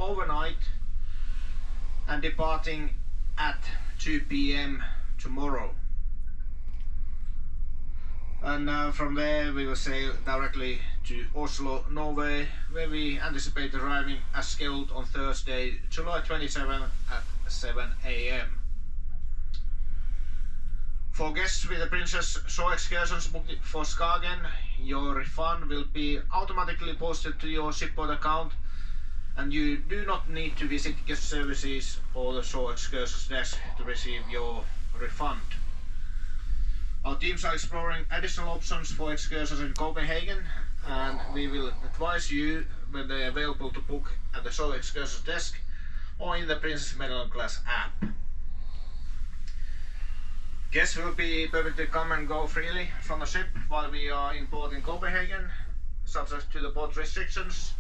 overnight and departing at 2 p.m. tomorrow. And from there we will sail directly to Oslo, Norway, where we anticipate arriving as scheduled on Thursday, July 27 at 7 a.m. For guests with the Princess Shore excursions booked for Skagen, your refund will be automatically posted to your shipboard account, and you do not need to visit guest services or the Shore excursions desk to receive your refund. Our teams are exploring additional options for excursions in Copenhagen, and we will advise you when they are available to book at the Shore excursions desk or in the Princess Medallion class app. Guests will be permitted to come and go freely from the ship while we are in port in Copenhagen, subject to the port restrictions,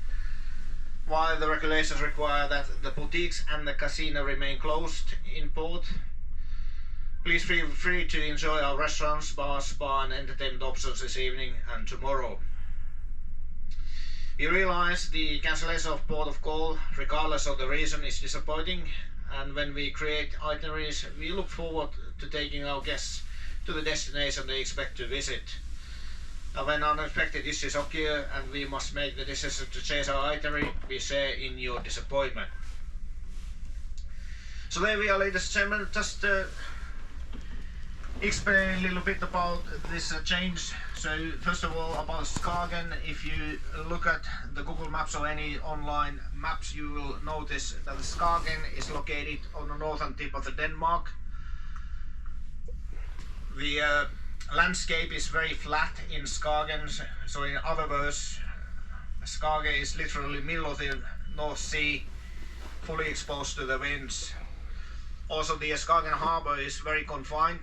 while the regulations require that the boutiques and the casino remain closed in port. Please feel free to enjoy our restaurants, bars, spa and entertainment options this evening and tomorrow. We realize the cancellation of port of call, regardless of the reason, is disappointing, and when we create itineraries, we look forward to taking our guests to the destination they expect to visit. And when unexpected issues occur and we must make the decision to change our itinerary, we share in your disappointment. So there we are, ladies and gentlemen, just explain a little bit about this change. So first of all, about Skagen, if you look at the Google Maps or any online maps, you will notice that Skagen is located on the northern tip of the Denmark. The landscape is very flat in Skagen, so in other words, Skagen is literally middle of the North Sea, fully exposed to the winds. Also, the Skagen harbour is very confined.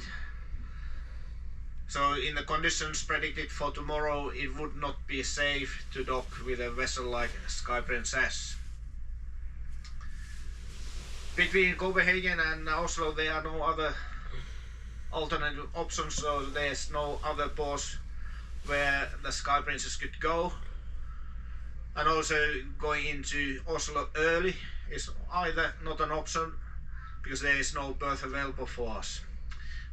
So in the conditions predicted for tomorrow, it would not be safe to dock with a vessel like Sky Princess. Between Copenhagen and Oslo there are no other alternative options, so there's no other ports where the Sky Princess could go. And also going into Oslo early is either not an option because there is no berth available for us.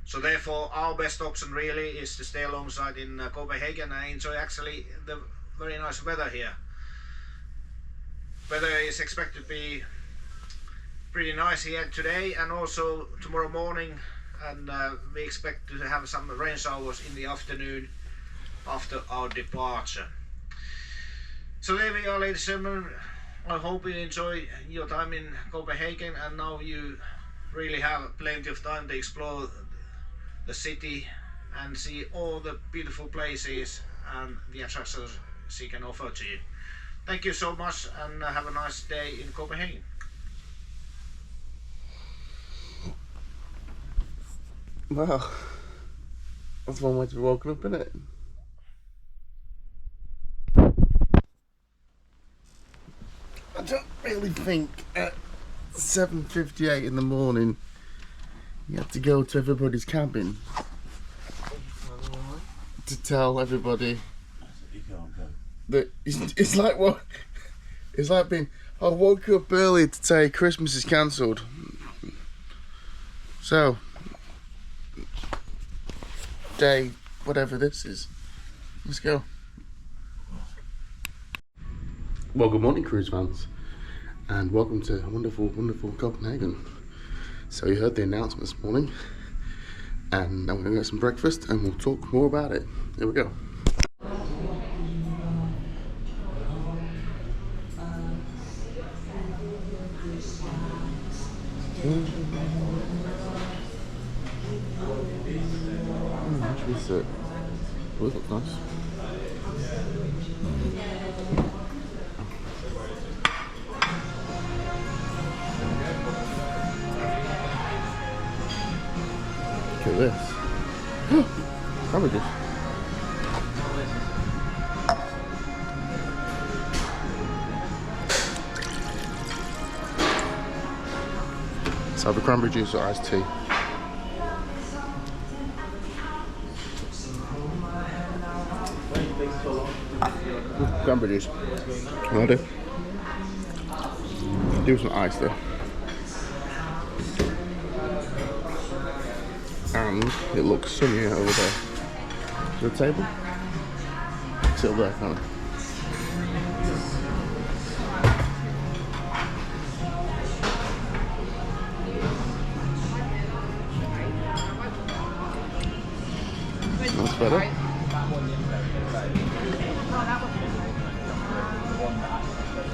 So therefore our best option really is to stay alongside in Copenhagen and enjoy actually the very nice weather here. Weather is expected to be pretty nice here today and also tomorrow morning, and we expect to have some rain showers in the afternoon after our departure. So there we are, ladies and gentlemen. I hope you enjoy your time in Copenhagen, and now you really have plenty of time to explore the city and see all the beautiful places and the attractions she can offer to you. Thank you so much and have a nice day in Copenhagen. Wow, that's one way to be woken up, isn't it? I don't really think at 7:58 in the morning you have to go to everybody's cabin to tell everybody that it's like what? It's like being, I woke up early to say Christmas is cancelled. So, day, whatever this is, let's go. Well, good morning, cruise fans, and welcome to wonderful, wonderful Copenhagen. So you heard the announcement this morning, and I'm going to get some breakfast and we'll talk more about it. Here we go. Actually sit. Oh, this looks nice. Look at this. Cabbages. Let's have a cranberry juice or iced tea. Cranberry juice. Ready? do some ice though. And it looks sunny over there. The table? It's over there, kind of. That's better.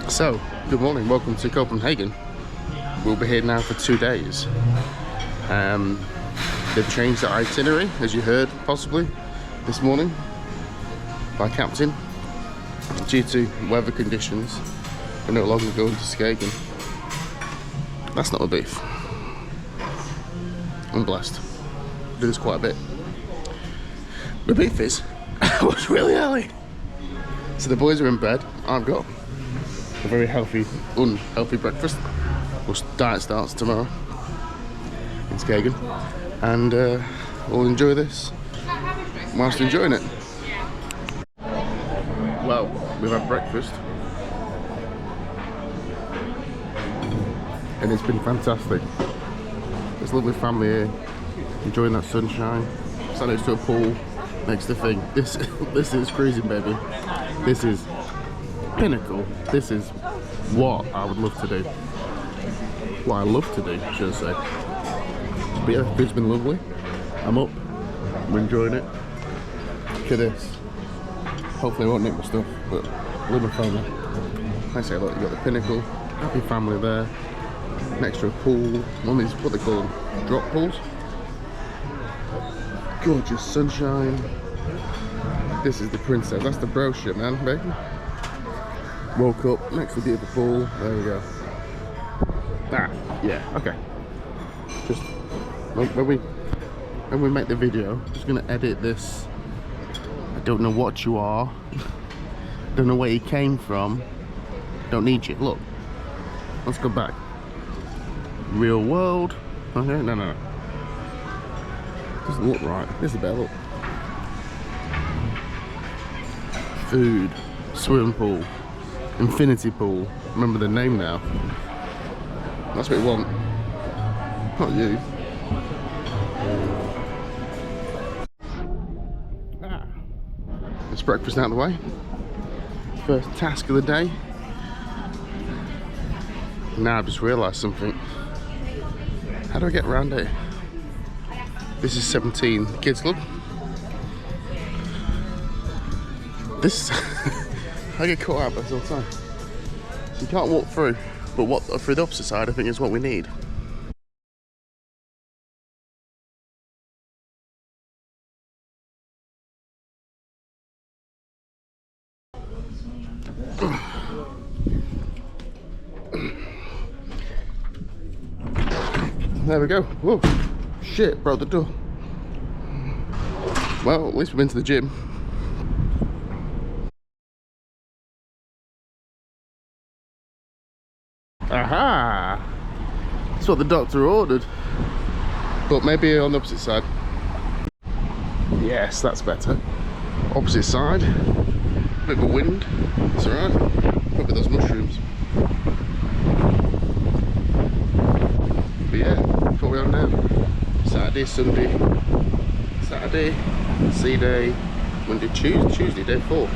So, good morning, welcome to Copenhagen. We'll be here now for 2 days. They've changed the itinerary, as you heard, possibly, this morning by Captain. Due to weather conditions, we're no longer going to Skagen. That's not a beef. I'm blessed. I do this quite a bit. The beef is, I was really early. So the boys are in bed. I've got a very healthy, unhealthy breakfast. Well, diet starts tomorrow in Skagen. And we'll enjoy this whilst enjoying it. Well, we've had breakfast. And it's been fantastic. There's a lovely family here, enjoying that sunshine. Sat next to a pool, next to thing. This is cruising, baby. This is pinnacle. This is what I would love to do. What I love to do, should I say. But yeah, it's been lovely. I'm up. We're enjoying it. Look at this. Hopefully I won't nick my stuff, but leave my phone there. I say, look, you've got the pinnacle. Happy family there. Next to a pool. One of these, what they call them, drop pools. Gorgeous sunshine. This is the princess. That's the brochure, man, baby. Woke up next to the beautiful pool. There we go. Ah, yeah, okay. Just when we make the video, I'm just gonna edit this. I don't know what you are. Don't know where you came from. Don't need you. Look. Let's go back. Real world. Okay, no. Doesn't look right. This is better. Look. Food. Swimming pool. Infinity pool. Remember the name now. That's what we want. Not you. It's breakfast out of the way. First task of the day. Now I've just realised something. How do I get around here? This is 17 Kids Club. This I get caught out by this all the time. So you can't walk through, but what through the opposite side I think is what we need. There we go. Whoa, shit, broke the door. Well, at least we've been to the gym. Aha! That's what the doctor ordered. But maybe on the opposite side. Yes, that's better. Opposite side. Bit of a wind. It's alright. Probably those mushrooms. But yeah, that's what we're on now. Saturday, Sunday. Saturday, sea day. Monday, Tuesday, day 4.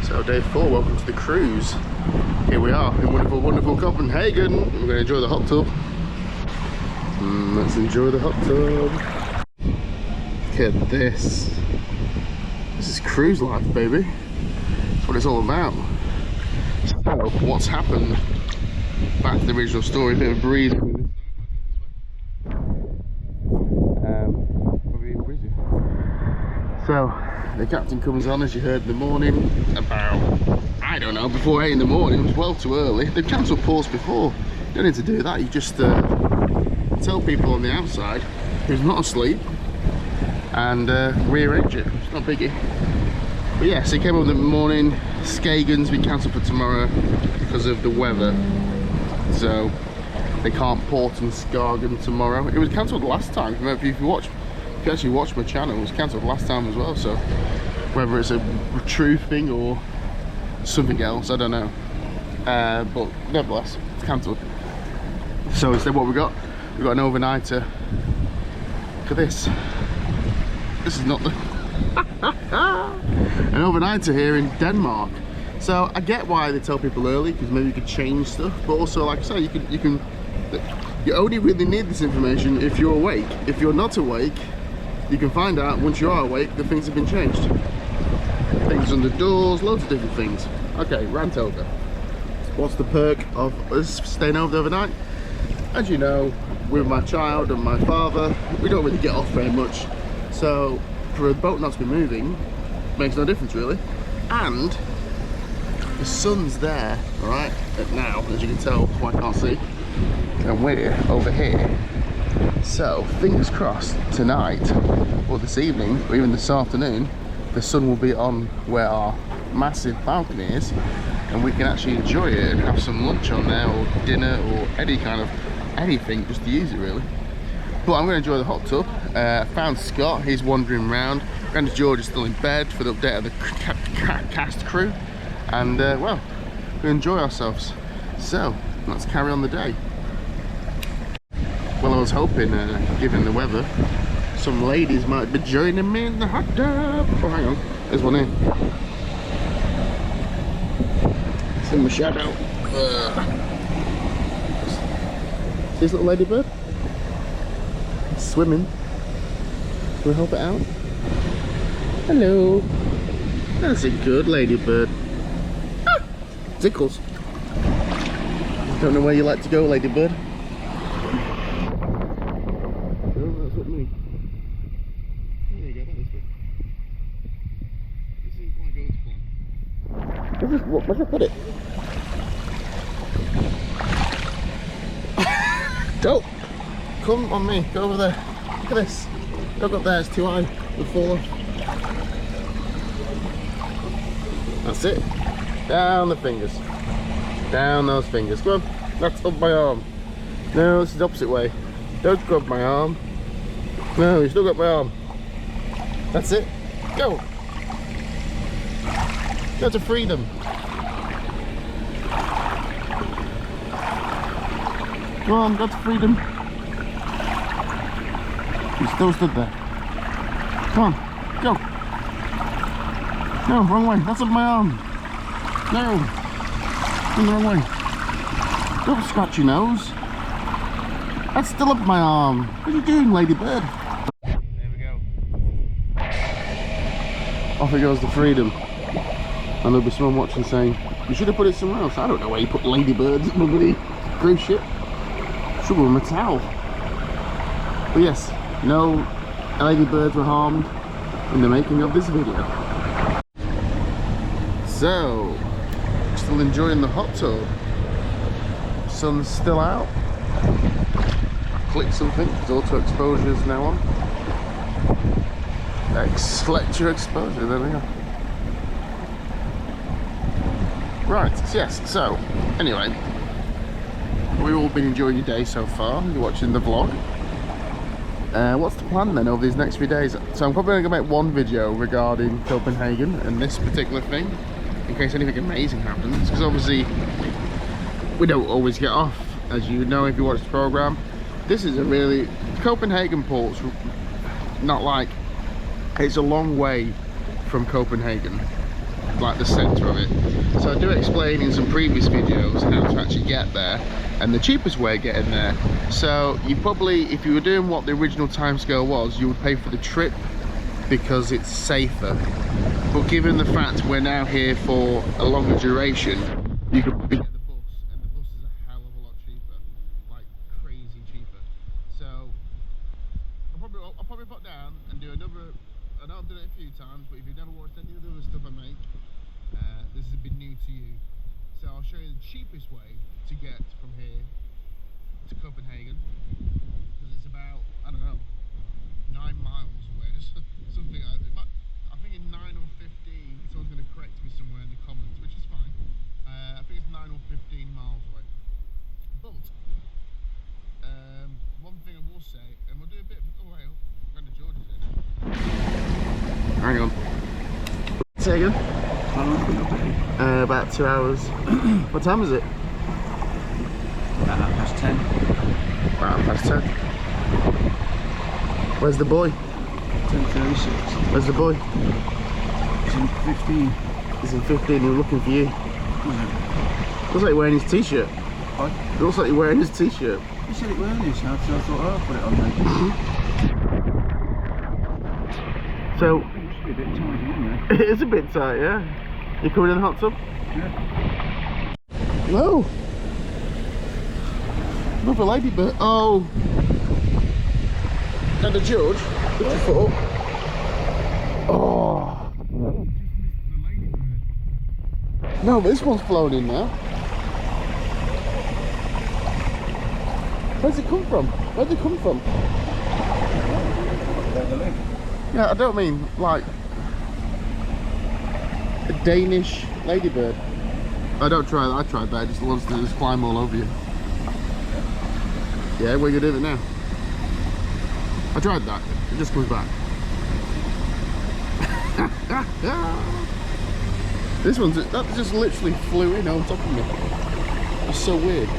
So day 4, welcome to the cruise. Here we are in wonderful, wonderful Copenhagen. We're going to enjoy the hot tub. Let's enjoy the hot tub. Look at this. This is cruise life, baby. That's what it's all about. So, what's happened? Back to the original story, a bit of a breeze. So, the captain comes on, as you heard in the morning, about, I don't know, before 8 in the morning. It was well too early. They've cancelled ports before. You don't need to do that. You just tell people on the outside who's not asleep and rearrange it. It's not a biggie. But yeah, so he came up in the morning. Skagen's been cancelled for tomorrow because of the weather. So they can't port in Skagen tomorrow. It was cancelled last time. Remember, if you actually watch my channel, it was cancelled last time as well. So whether it's a true thing or something else, I don't know. But nevertheless, it's cancelled. So instead what we got an overnighter. Look at this. This is not the an overnighter here in Denmark. So I get why they tell people early, because maybe you could change stuff, but also, like I say, you only really need this information if you're awake. If you're not awake, you can find out once you are awake that things have been changed. Things on the doors, loads of different things. Okay, rant over. What's the perk of us staying over overnight? As you know, with my child and my father, we don't really get off very much. So for a boat not to be moving, makes no difference really. And the sun's there, right, at now, as you can tell, I can't see. And we're over here. So fingers crossed tonight, or this evening, or even this afternoon, the sun will be on where our massive balcony is, and we can actually enjoy it and have some lunch on there, or dinner, or any kind of anything, just to use it really. But I'm going to enjoy the hot tub. Found Scott, he's wandering around. Grandad George is still in bed for the update of the cast crew. And well, we enjoy ourselves. So let's carry on the day. Well, I was hoping, given the weather, some ladies might be joining me in the hot tub. Oh, hang on, there's one here. It's in my shadow. See this little ladybird? It's swimming. Can we help it out? Hello. That's a good ladybird. Ah, tickles. Don't know where you like to go, ladybird. No, that's not me. There you go, that is good. This isn't quite going to plan. Where'd I put it? Don't come on me, go over there. Look at this. Don't go up there, it's too high. You'll fall off. That's it. Down the fingers. Down those fingers. Come on. That's up my arm. No, this is the opposite way. Don't grab my arm. No, you still got my arm. That's it. Go. Go to freedom. Come on, go to freedom. You still stood there. Come on, go. No, wrong way. That's up my arm. No. In the wrong way. Don't scratch your nose. That's still up my arm. What are you doing, ladybird? There we go. Off it goes to freedom. And there'll be someone watching saying, you should have put it somewhere else. I don't know where you put ladybirds in the bloody cruise ship. Should have with a towel. But yes, no ladybirds were harmed in the making of this video. So, still enjoying the hot tub. Sun's still out. Click something, because auto exposure is now on. Select your exposure, there we go. Right, yes, so, anyway. We've all been enjoying your day so far. You're watching the vlog. What's the plan then over these next few days? So I'm probably going to make one video regarding Copenhagen and this particular thing, in case anything amazing happens, because obviously we don't always get off, as you know if you watch the programme. This is a really, Copenhagen port's not like, it's a long way from Copenhagen, like the centre of it. So I do explain in some previous videos how to actually get there and the cheapest way of getting there. So you probably, if you were doing what the original timescale was, you would pay for the trip because it's safer. But given the fact we're now here for a longer duration, you could get the bus, and the bus is a hell of a lot cheaper, like crazy cheaper. So I'll probably put down and do another. I know I've done it a few times, but if you've never watched any of the other stuff I make, this has been new to you. So I'll show you the cheapest way to get from here to Copenhagen, because it's about, I don't know, 9 miles away, something like that. I think in 9 or 15, someone's going to correct me somewhere in the comments, which is fine. I think it's 9 or 15 miles away. But one thing I will say, and we'll do a bit of, oh wait, Grandad George is in. Hang on. Say again? About 2 hours. What time is it? 10. 10:30. Where's the boy? 10:36. Where's the boy? He's in 15. He's in 15, he's looking for you. Mm-hmm. Looks like you're wearing his t-shirt. What? It looks like you're wearing his t-shirt. You said it earlier, so I thought, oh, I'll put it on then. So, It must be a bit tight, isn't it? it is a bit tight, yeah? You coming in the hot tub? Yeah. No! Another ladybird. Oh! And the George, put your foot up. Oh! No, but this one's flown in now. Where's it come from? Where'd it come from? Yeah, I don't mean like a Danish ladybird. I don't try that, I tried that, it just wants to just climb all over you. Yeah, what are you gonna do with it now? I tried that, it just comes back. This one's, that just literally flew in on top of me. It's so weird.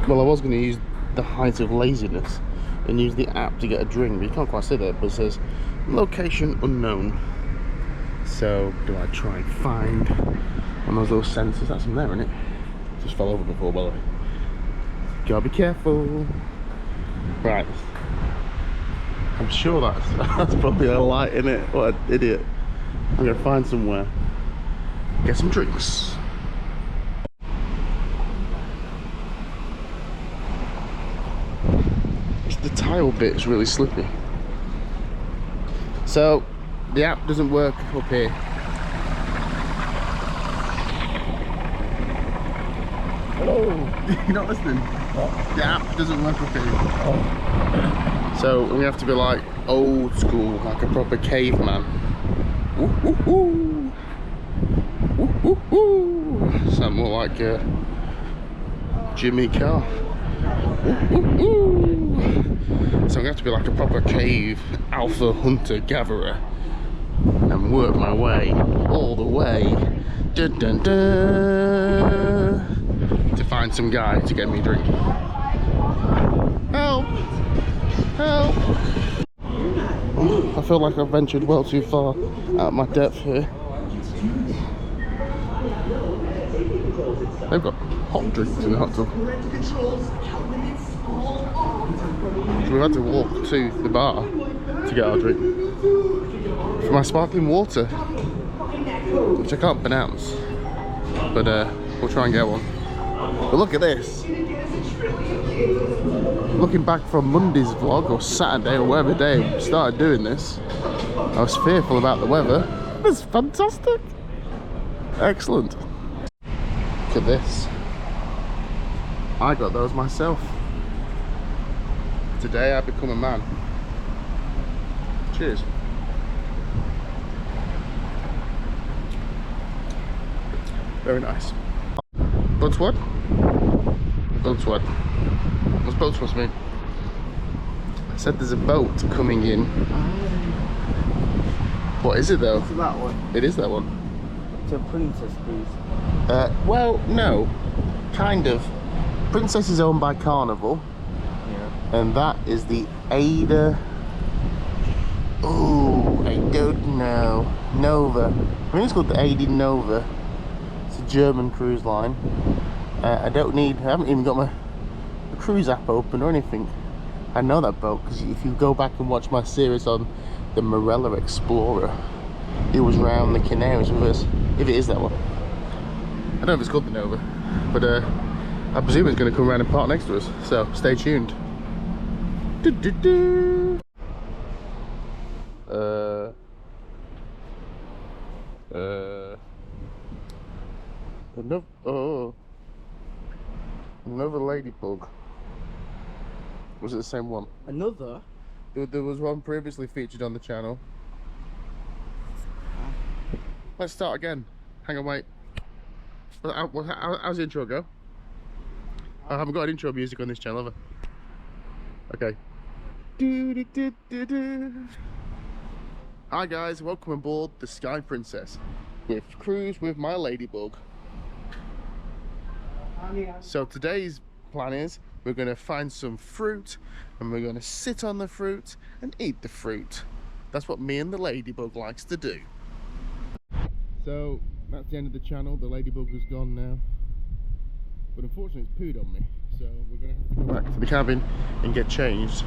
Well, I was going to use the height of laziness and use the app to get a drink, but you can't quite see that, but it says location unknown. So, do I try and find one of those sensors? That's in there, isn't it? Just fell over before, by the way. Gotta be careful. Right. I'm sure that's probably a light in it. What an idiot. I'm gonna find somewhere, get some drinks. The tile bit's really slippy. So the app doesn't work up here. Hello. You're not listening? What? The app doesn't work up here. Oh. So we have to be like old school, like a proper caveman. Woo, woo, woo. Woo, woo, woo. Sound more like Jimmy Carr. Woo, woo, woo. So I'm going to have to be like a proper cave alpha hunter gatherer and work my way all the way dun, dun, dun, to find some guy to get me a drink. Help! Help! I feel like I've ventured well too far out of my depth here. They've got hot drinks in the hot tub. So we had to walk to the bar to get our drink for my sparkling water, which I can't pronounce, but we'll try and get one. But look at this. Looking back from Monday's vlog, or Saturday, or whatever day I started doing this, I was fearful about the weather. It's fantastic. Excellent. Look at this. I got those myself. Today I become a man. Cheers. Very nice. Boatswad? Boatswad. What's boatswad mean? I said there's a boat coming in. What is it though? It's that one. It is that one. It's a Princess, please. Well, no. Kind of. Princess is owned by Carnival. Yeah. And that is the Ada. Oh, I don't know. Nova. I think it's called the Ada Nova. It's a German cruise line. I haven't even got my cruise app open or anything. I know that boat because if you go back and watch my series on the Marella Explorer, it was round the Canaries with us. If it is that one. I don't know if it's called the Nova, but I presume it's going to come around and park next to us, so stay tuned. Another ladybug. Was it the same one? Another? There was one previously featured on the channel. Let's start again. Hang on, wait. How's the intro go? I haven't got an intro music on this channel, have I? Okay. Hi guys, welcome aboard the Sky Princess with cruise with my ladybug. So today's plan is we're going to find some fruit and we're going to sit on the fruit and eat the fruit. That's what me and the ladybug likes to do. So that's the end of the channel. The ladybug is gone now, but unfortunately it's pooed on me, so we're going to have to go back to the cabin and get changed,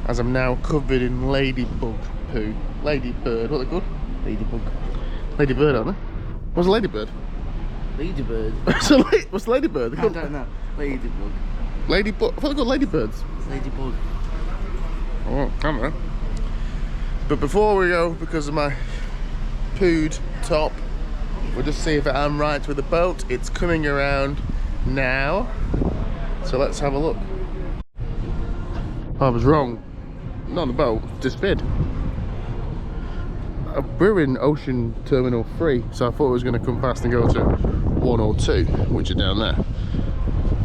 as I'm now covered in ladybug poo. Ladybird, what are they called? Ladybug. Ladybird, aren't they? What's a ladybird? Ladybird. So what's a ladybird? I don't know. Ladybug. Ladybug. I thought they called ladybirds. Ladybug. Oh, I don't know. But before we go, because of my pooed top, we'll just see if I'm right with the boat. It's coming around now, so let's have a look. I was wrong. Not on the boat, just bid. We're in Ocean Terminal 3, so I thought it was going to come past and go to 1 or 2, which are down there.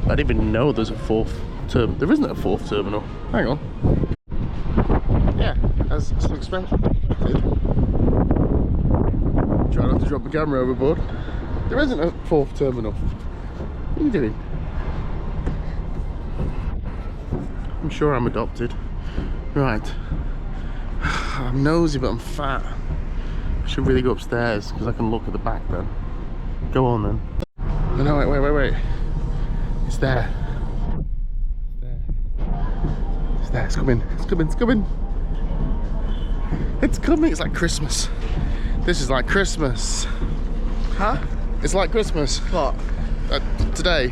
I didn't even know there's a 4th terminal. There isn't a 4th terminal. Hang on. Yeah, as expected. Try not to drop the camera overboard. There isn't a 4th terminal. What are you doing? I'm sure I'm adopted. Right. I'm nosy, but I'm fat. I should really go upstairs because I can look at the back then. Go on then. Oh, no, wait. It's there. It's there. It's there. It's coming. It's coming. It's coming. It's coming. It's like Christmas. This is like Christmas. Huh? It's like Christmas. What? Today.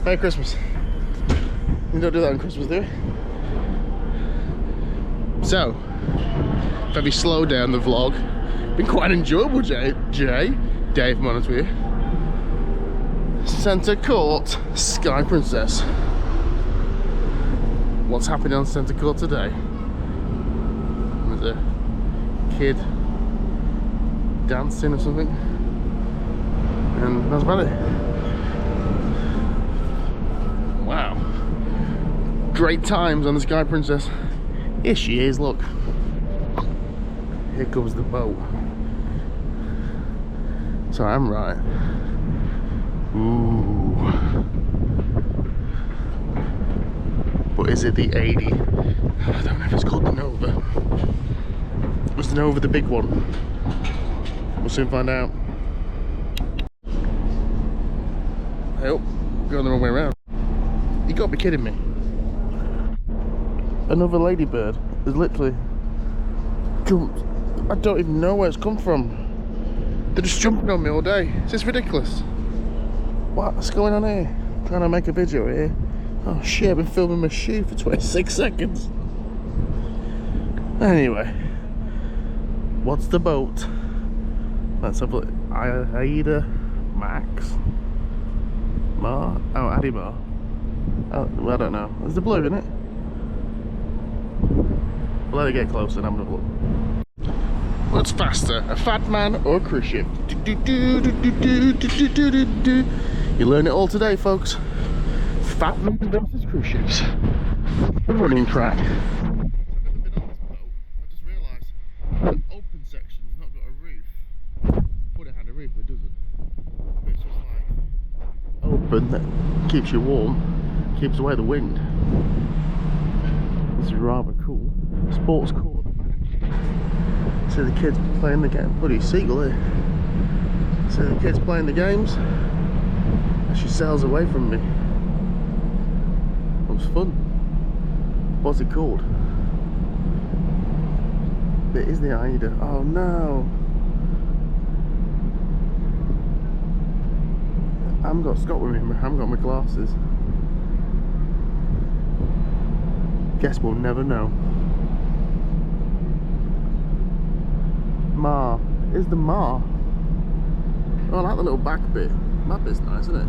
Merry Christmas. You don't do that on Christmas, do you? So, maybe slow down the vlog. Been quite enjoyable, Dave, if I'm honest with you. Centre Court, Sky Princess. What's happening on Centre Court today? There's a kid dancing or something, and that's about it. Wow. Great times on the Sky Princess. Here she is, look. Here comes the boat. So I'm right. Ooh. But is it the 80? I don't know if it's called the Nova. Was the Nova the big one? We'll soon find out. I hope I'm going the wrong way around. You gotta be kidding me. Another ladybird is literally jumped. I don't even know where it's come from. They're just jumping on me all day. Is this ridiculous? What's going on here? Trying to make a video here. Oh shit, I've been filming my shoe for 26 seconds. Anyway, what's the boat? Let's have a look. Aida Max Mar? Oh, Adimar. Oh, I don't know. It's the blue, isn't it? We'll let it get closer and have a look. What's faster, a fat man or a cruise ship? You learn it all today, folks. Fat men versus cruise ships. The running track. I've never been on this boat. I just realised the open section's not got a roof. Thought it had a roof, but it doesn't. But it's just like open that keeps you warm, keeps away the wind. This is rather cool. Sports court at the back. See the kids playing the game. Bloody seagull here. See the kids playing the games as she sails away from me. It was fun. What's it called? It is the Aida. Oh no! I haven't got Scott with me. I haven't got my glasses. Guess we'll never know. Mar. Is the Mar? Oh, I like the little back bit. That bit's nice, isn't it?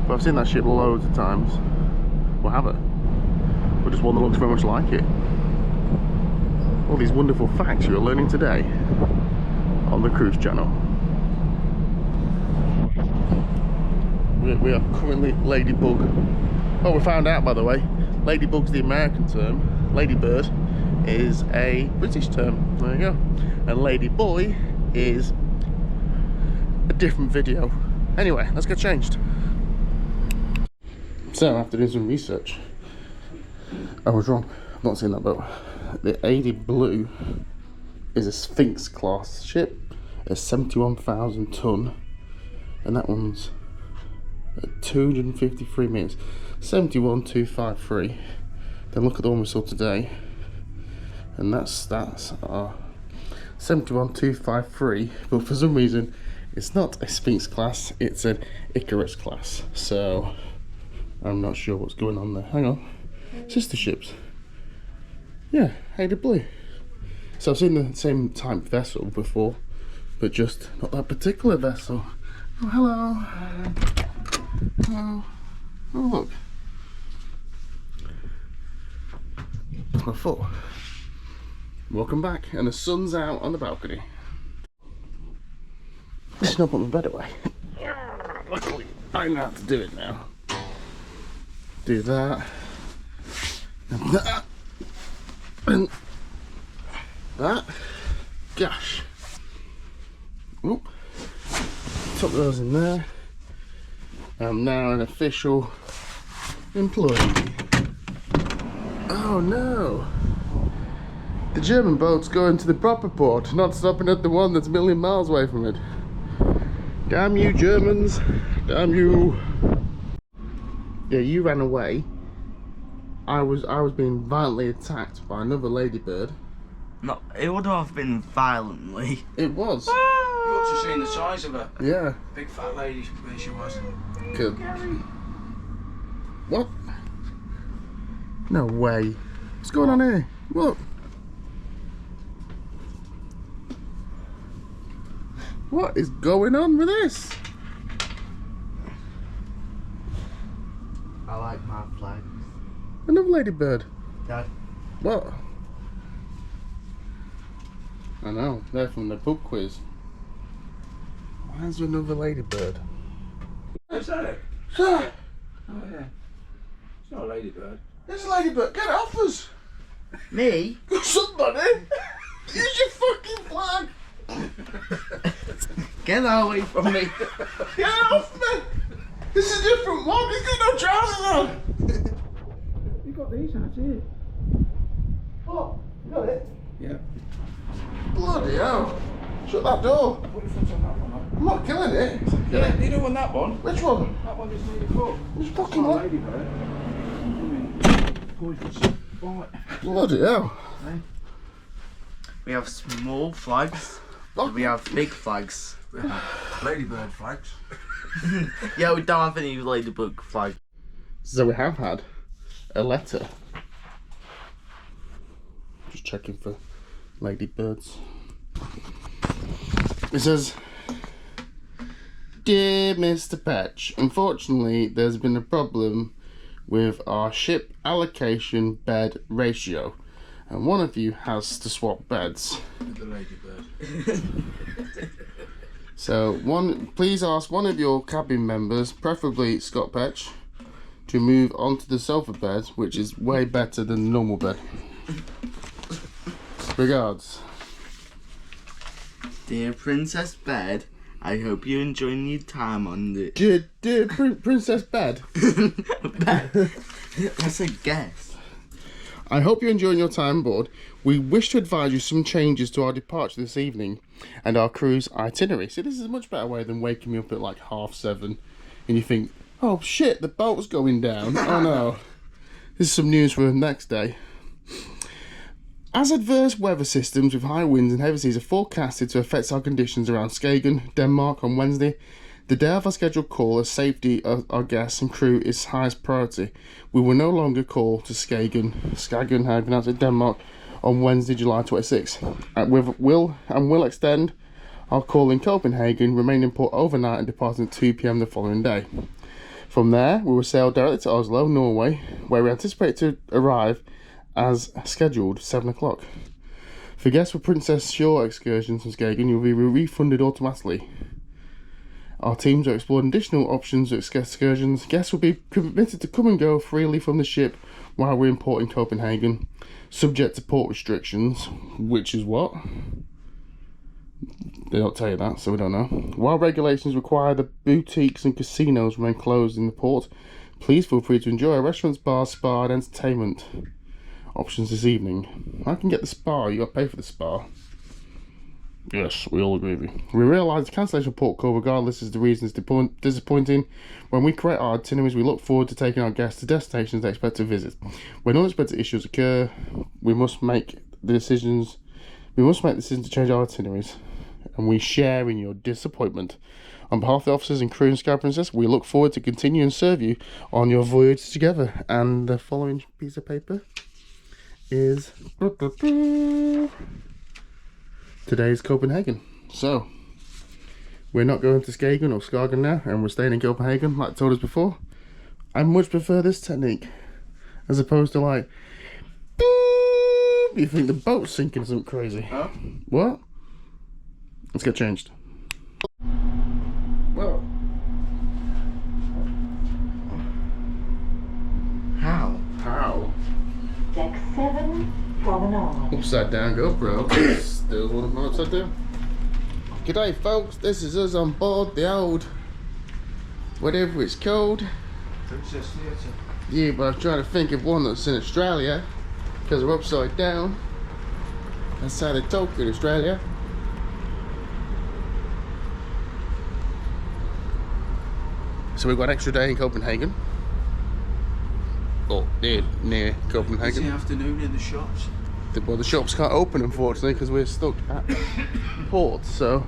But I've seen that ship loads of times. Well, have it? Or just one that looks very much like it. All these wonderful facts you're learning today on the Cruise Channel. We are currently ladybug. Oh, we found out, by the way, ladybug's the American term. Ladybird is a British term. There you go. And ladyboy is a different video. Anyway, let's get changed. So, after doing some research, I was wrong. I've not seen that boat. The AD Blue is a Sphinx class ship. It's 71,000 ton, and that one's at 253 meters, 71,253. Then look at the one we saw today, and that's 71,253. But for some reason, it's not a Sphinx class; it's an Icarus class. So I'm not sure what's going on there. Hang on, sister ships. Yeah, AD Blue. So I've seen the same type vessel before, but just not that particular vessel. Oh, hello. Hello. Oh, look. That's my foot. Welcome back, and the sun's out on the balcony. I should not put my bed away. Luckily, I know how to do it now. Do that. And that. And that. Gosh. Oop. Tuck those in there. I'm now an official employee. Oh no! The German boat's going to the proper port, not stopping at the one that's a million miles away from it. Damn you Germans! Damn you! Yeah, you ran away. I was being violently attacked by another ladybird. No, it would have been violently. It was. You ought to have seen the size of her. Yeah. Big fat lady where she was. Good. What? No way. What's going on here? Look. What is going on with this? I like my flags. Another ladybird. Dad. What? I know, they're from the pub quiz. Why is there another ladybird? Is that it? Sir, Oh yeah. It's not a ladybird. there's a ladybird. Get it off us! Me? Somebody! Use your fucking flag! Get that away from me. Get it off me! This is a different one. He's got no trousers on. You got these hats here. Oh, you got it? Yeah. Bloody hell! Shut that door. Put your foot on that one. I'm not killing it. Yeah, you don't want that one. Which one? That one just needs a foot. Which It's fucking not a one? ladybird. Poisonous. Right. Bloody hell! We have small flags. Oh. We have big flags. Ladybird flags. Yeah, we don't have any ladybug flag. So we have had a letter. Just checking for ladybirds. It says, "Dear Mr. Patch, unfortunately there's been a problem with our ship allocation bed ratio, and one of you has to swap beds. The ladybird. So please ask one of your cabin members, preferably Scott Patch, to move onto the sofa bed, which is way better than the normal bed. Regards." Dear Princess Bed, I hope you're enjoying your time on the Dear Princess Bed, bed. That's a guess. I hope you're enjoying your time aboard. We wish to advise you some changes to our departure this evening and our cruise itinerary. See, this is a much better way than waking me up at like 7:30 and you think, oh shit, the boat's going down. Oh no. This is some news for the next day. As adverse weather systems with high winds and heavy seas are forecasted to affect our conditions around Skagen, Denmark on Wednesday, the day of our scheduled call as safety of our guests and crew is highest priority. We will no longer call to Skagen, how you pronounce it, Denmark, on Wednesday, July 26th. Will extend our call in Copenhagen, remain in port overnight and depart at 2 p.m. the following day. From there, we will sail directly to Oslo, Norway, where we anticipate to arrive as scheduled 7 o'clock. For guests with Princess Shore excursions from Skagen, you will be refunded automatically. Our teams are exploring additional options for excursions. Guests will be permitted to come and go freely from the ship while we're in port in Copenhagen, subject to port restrictions, which is what? They don't tell you that, so we don't know. While regulations require the boutiques and casinos remain closed in the port, please feel free to enjoy restaurants, bars, spa, and entertainment options this evening. I can get the spa. You got to pay for the spa. Yes, we all agree with you. We realise the cancellation of port call, regardless as the reason, is disappointing. When we create our itineraries, we look forward to taking our guests to destinations they expect to visit. When unexpected issues occur, we must make decisions to change our itineraries, and we share in your disappointment. On behalf of the officers and crew in Sky Princess, we look forward to continue and serve you on your voyage together. And the following piece of paper is today's Copenhagen. So we're not going to Skagen or Skagen now, and we're staying in Copenhagen like I told us before. I much prefer this technique as opposed to like you think the boat's sinking or something crazy. Huh? What? Let's get changed. Well, How? Deck 7, promenade. upside down GoPro. Still one of them upside down. G'day folks, this is us on board the old whatever it's called. Princess Theatre. Yeah, but I was trying to think of one that's in Australia because we're upside down. That's how they talk in Australia. So we've got an extra day in Copenhagen. Oh, near It's the Copenhagen. afternoon in the shops. Well, the shops can't open unfortunately because we're stuck at port, so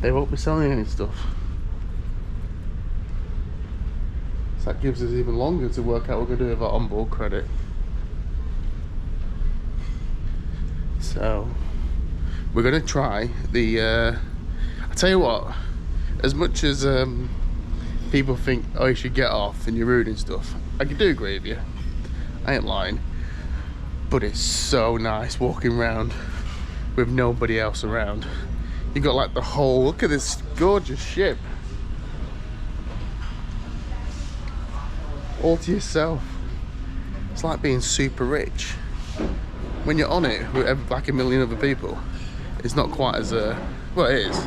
they won't be selling any stuff. So that gives us even longer to work out what we're going to do with our onboard credit. So we're going to try the I tell you what, as much as people think, oh, you should get off and you're rude and stuff, I do agree with you, I ain't lying, but it's so nice walking around with nobody else around. You got like the whole, look at this gorgeous ship all to yourself. It's like being super rich. When you're on it with like a million other people, it's not quite as well, it is,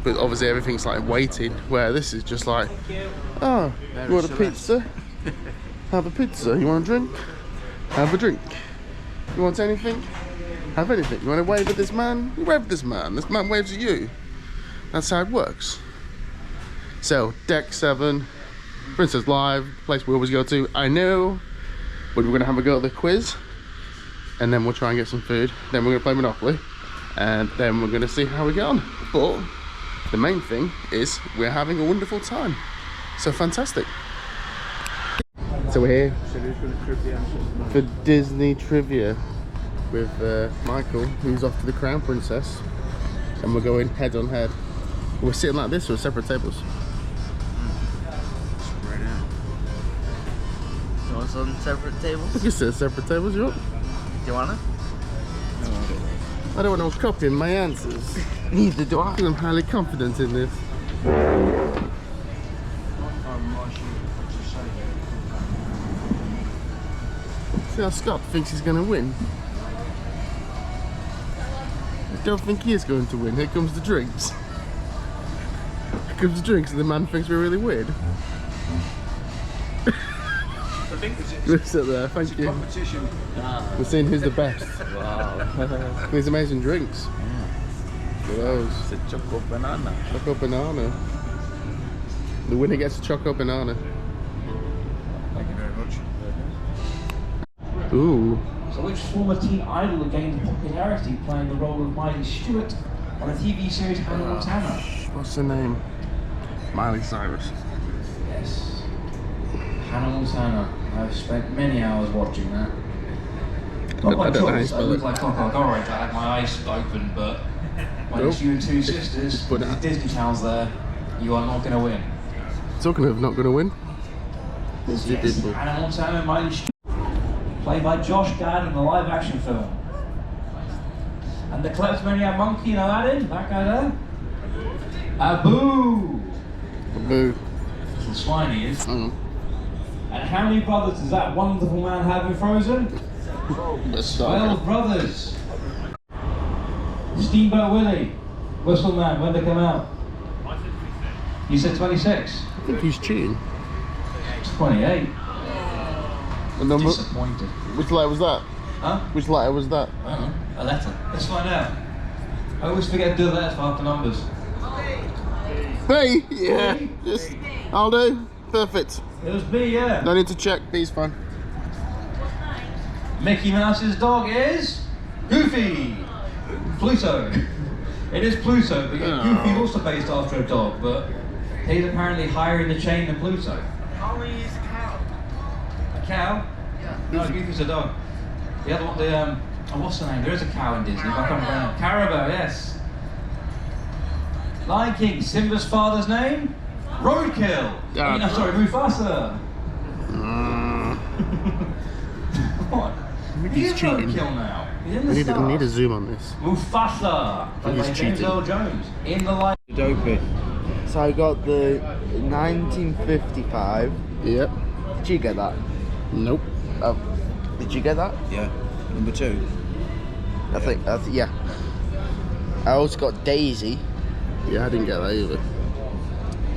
but obviously everything's like waiting, where this is just like, oh, you want a pizza? Have a pizza. You want a drink? Have a drink. You want anything? Have anything. You want to wave at this man? You wave at this man. This man waves at you. That's how it works. So, Deck 7, Princess Live, place we always go to. I know, but we're going to have a go at the quiz, and then we'll try and get some food. Then we're going to play Monopoly, and then we're going to see how we get on. But the main thing is we're having a wonderful time. So fantastic. So we're here So who's going to trip the answers? for Disney trivia with Michael, who's off to the Crown Princess, and we're going head on head. We're sitting like this with separate tables. Spread out. You want some separate tables? We can sit at separate tables, you want? Do you want it? No, I don't. I don't want no copying my answers. Neither do I. Because I'm highly confident in this. See how Scott thinks he's going to win? I don't think he is going to win. Here comes the drinks. Here comes the drinks and the man thinks we're really weird. I think it's Look at there, thank you. competition. We're seeing who's the best. Wow. These amazing drinks. Look at those. It's a choco banana. Choco banana. The winner gets a choco banana. Thank you very much. Ooh. So which former teen idol gained popularity playing the role of Miley Stewart on a TV series Hannah Montana? What's her name? Miley Cyrus. Yes. Hannah Montana. I've spent many hours watching that. Not by I don't know how you choice. I spell look it. like Coco Alright, I had my eyes open, but when Nope. it's you and two sisters, But, the Disney Channel's there, you are not going to win. Talking of not going to win. Yes, people. Hannah Montana and Miley Stewart, played by Josh Gad in the live-action film. And the kleptomaniac monkey, you know that in? That guy there? Abu! Boo. The swine he is. Hang And how many brothers does that wonderful man have in Frozen? on. Let's start. 12 brothers. Steamboat Willie. Whistle man, when they come out? You said 26? I think he's cheating. It's 28. And then Disappointed. which letter was that? Huh? Which letter was that? I don't know. A letter. Let's find out. I always forget to do letters for half the numbers. B! Yeah. Just, I'll do. Perfect. It was B, yeah. No need to check. B's fine. Mickey Mouse's dog is Goofy. Pluto. It is Pluto, but Goofy is also based after a dog, but he's apparently higher in the chain than Pluto. Oh, he's a cow. A cow? Yeah. No, Goofy's a dog. The other one, oh, what's the name? There is a cow in Disney, but I can't remember. Caribou, yes. Lion King, Simba's father's name? Roadkill. Yeah. No, sorry, Mufasa. What? He's He's cheating. Roadkill now. He's in the I need stars. to zoom on this. Mufasa. Played He's by James cheating. Earl Jones. In the light. Dopey. So I got the 1955. Yep. Did you get that? Nope. Oh, did you get that? Yeah. Number 2. I think yeah. I also got Daisy. Yeah, I didn't get that either.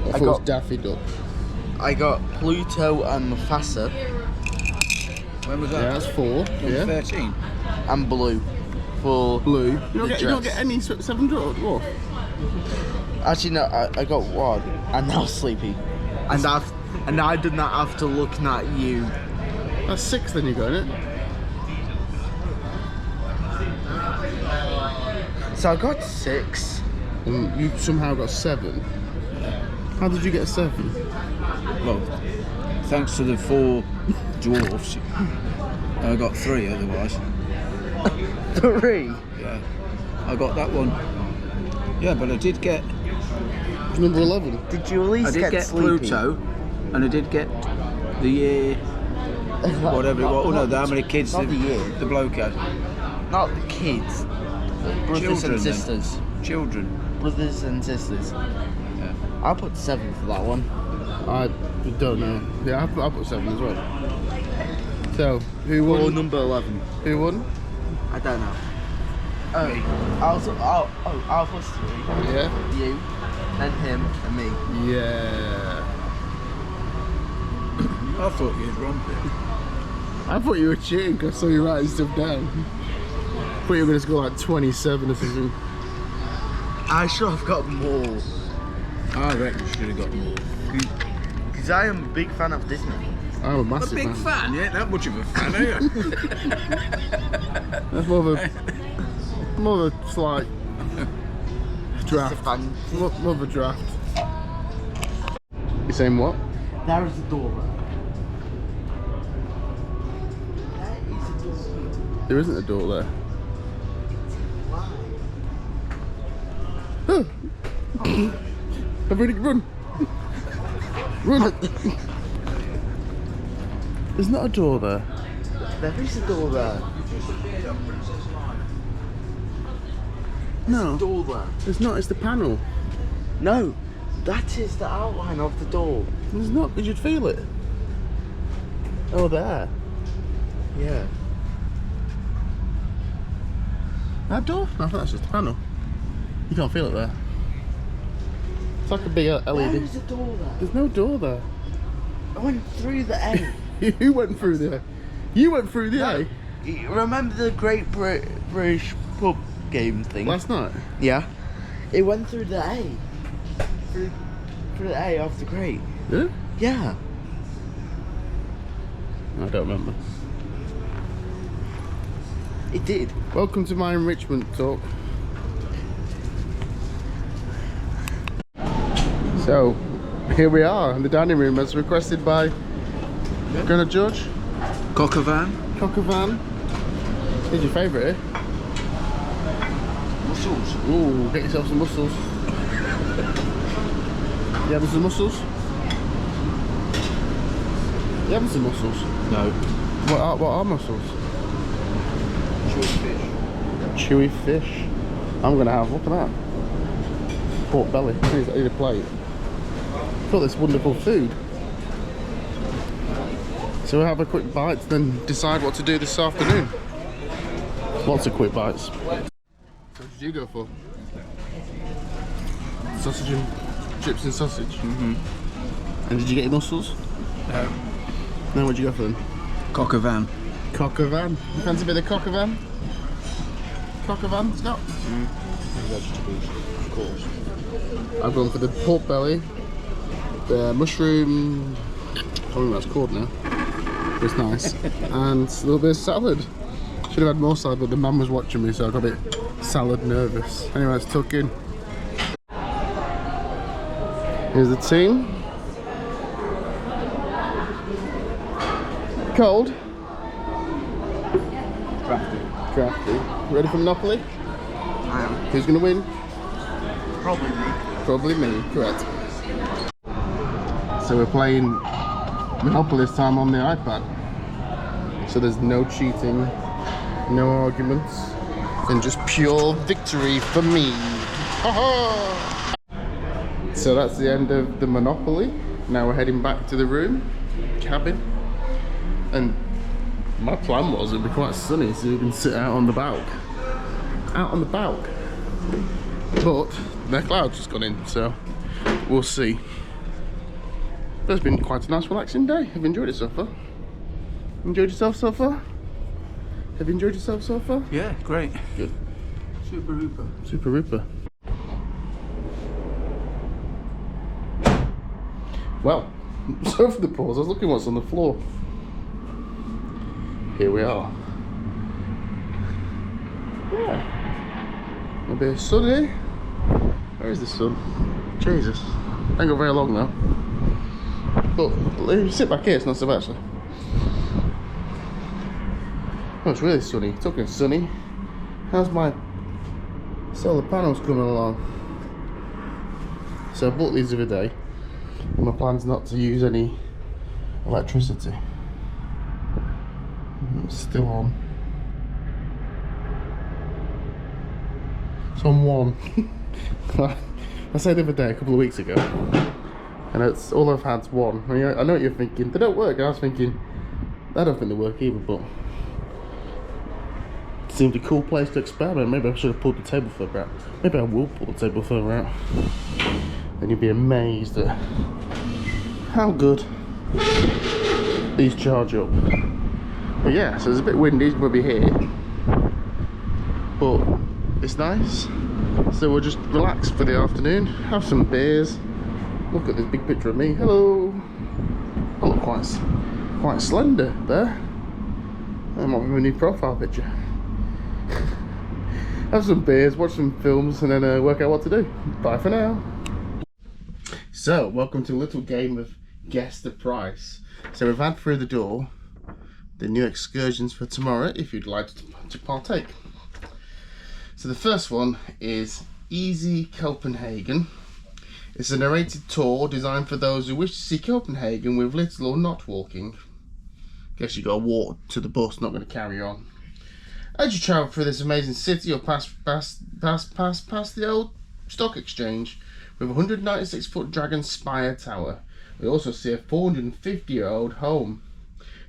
I thought it was Daffy Duck. I got Pluto and Mufasa When was Yeah, that? that's 4. Number Yeah. 13. and Blue for Blue. You the don't dress. get any 7 dwarf. Actually, no, I got one, and now sleepy. And I did not have to look at you. That's 6 then you got it. So I got 6. And you somehow got 7. How did you get a 7? Well, thanks to the 4 dwarfs, I got 3 otherwise. 3. Yeah. I got that one. Yeah, but I did get Number 11. Did you at least get sleepy? Pluto, and I did get the year, whatever it was. Oh no, how many kids Not the year. the bloke had? Not the kids. Brothers Children, and then. sisters. Children. Brothers and sisters. Yeah. I'll put 7 for that one. I don't know. Yeah, I put 7 as well. So, who Or won? number 11. Who won? I don't know. I'll put 3. Yeah. You, then him, and me. Yeah. I thought you was wrong there. I thought you were cheating because I saw you writing stuff down. I thought you were going to score like 27 or something. I should have got more. I reckon you should have got more. Because I am a big fan of Disney. I'm a massive fan. fan, you ain't that much of a fan, are you? That's more of a slight draft. Just a fan. More of a draft. You saying what? There is a door. There isn't a door there. Oh. Everybody run! Run! There's not a door there. There is a door there. No, Door there. there's not. It's the panel. No, that is the outline of the door. There's not. You should feel it. Oh, there. Yeah. That door? No, I think that's just a panel. You can't feel it there. It's like a big There LED. is a door there. There's no door there. I went through the A. You went through there. You went through the A You remember the Great British Pub game thing? last night. Yeah. It went through the A. Through the A of the Great. Did it? Yeah. I don't remember. It did. Welcome to my enrichment talk. So, here we are in the dining room as requested by Granny George. Cockavan. Cockavan. Here's your favourite here. Mussels. Ooh, get yourself some mussels. You having some mussels? You having some mussels? No. What are mussels? Chewy fish. Chewy fish. I'm gonna have, look at that. Pork belly. I need a plate. Got this wonderful food. So we'll have a quick bite, then decide what to do this afternoon. Lots of quick bites. So what did you go for? sausage and chips and sausage. Mm-hmm. And did you get your mussels? No, what'd you go for then? Coq au vin. Coq au vin. You fancy a bit of coq au vin? Coq au vin, Scott? Vegetables, of course. I've gone for the pork belly, the mushroom, I don't know what it's called now. It's nice. And a little bit of salad. Should have had more salad, but the mum was watching me, so I got a bit salad nervous. Anyway, let's tuck in. Here's the team. Cold. Crafty. Ready for Monopoly? I am. Who's going to win? Probably me. Probably me, correct. So we're playing Monopoly this time on the iPad. So there's no cheating, no arguments, and just pure victory for me. Ha-ha! So that's the end of the Monopoly. Now we're heading back to the room, cabin. And my plan was it'd be quite sunny so we can sit out on the balk. Out on the balk. But the cloud's just gone in, so we'll see. But it's been quite a nice relaxing day. Have you enjoyed it so far? Enjoyed yourself so far? Have you enjoyed yourself so far? Yeah, great. Good. Super Hooper. Super Rooper. Well, so for the pause, I was looking what's on the floor. Here we are. Yeah. A bit of sun here. Where is the sun? Jesus. Ain't got very long though. But if you sit back here, it's not so bad actually. Oh, it's really sunny. Talking sunny. How's my solar panels coming along? So I bought these the other day. And my plan's not to use any electricity. It's still on. It's on 1. I said the other day, a couple of weeks ago, and it's all I've had's 1. I mean, I know what you're thinking. They don't work. I was thinking, I don't think they work either, but it seemed a cool place to experiment. Maybe I should have pulled the table further out. Maybe I will pull the table further out. Then you'll be amazed at how good these charge up. But yeah, so it's a bit windy, we'll be here, but it's nice. So we'll just relax for the afternoon, have some beers. Look at this big picture of me. Hello. I look quite slender there. That might be my new profile picture. Have some beers, watch some films, and then work out what to do. Bye for now. So, welcome to a little game of Guess the Price. So we've had through the door the new excursions for tomorrow, if you'd like to partake. So the first one is Easy Copenhagen. It's a narrated tour designed for those who wish to see Copenhagen with little or not walking. Guess you gotta walk to the bus, not gonna carry on. As you travel through this amazing city, you'll pass the old stock exchange with a 196-foot Dragon Spire Tower. We also see a 450-year-old home.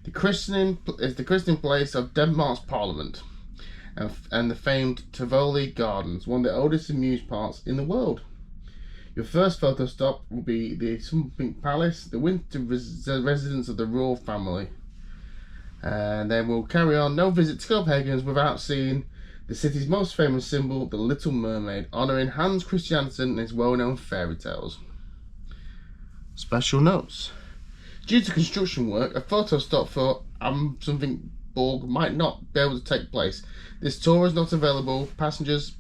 The christening is the christening place of Denmark's Parliament, and the famed Tivoli Gardens, one of the oldest amusement parks in the world. Your first photo stop will be the Sumping Palace, the winter residence of the royal family. And then we'll carry on. No visit to Copenhagen without seeing the city's most famous symbol, the Little Mermaid, honouring Hans Christiansen and his well-known fairy tales. Special notes. Due to construction work, a photo stop for something Borg might not be able to take place. This tour is not available. Passengers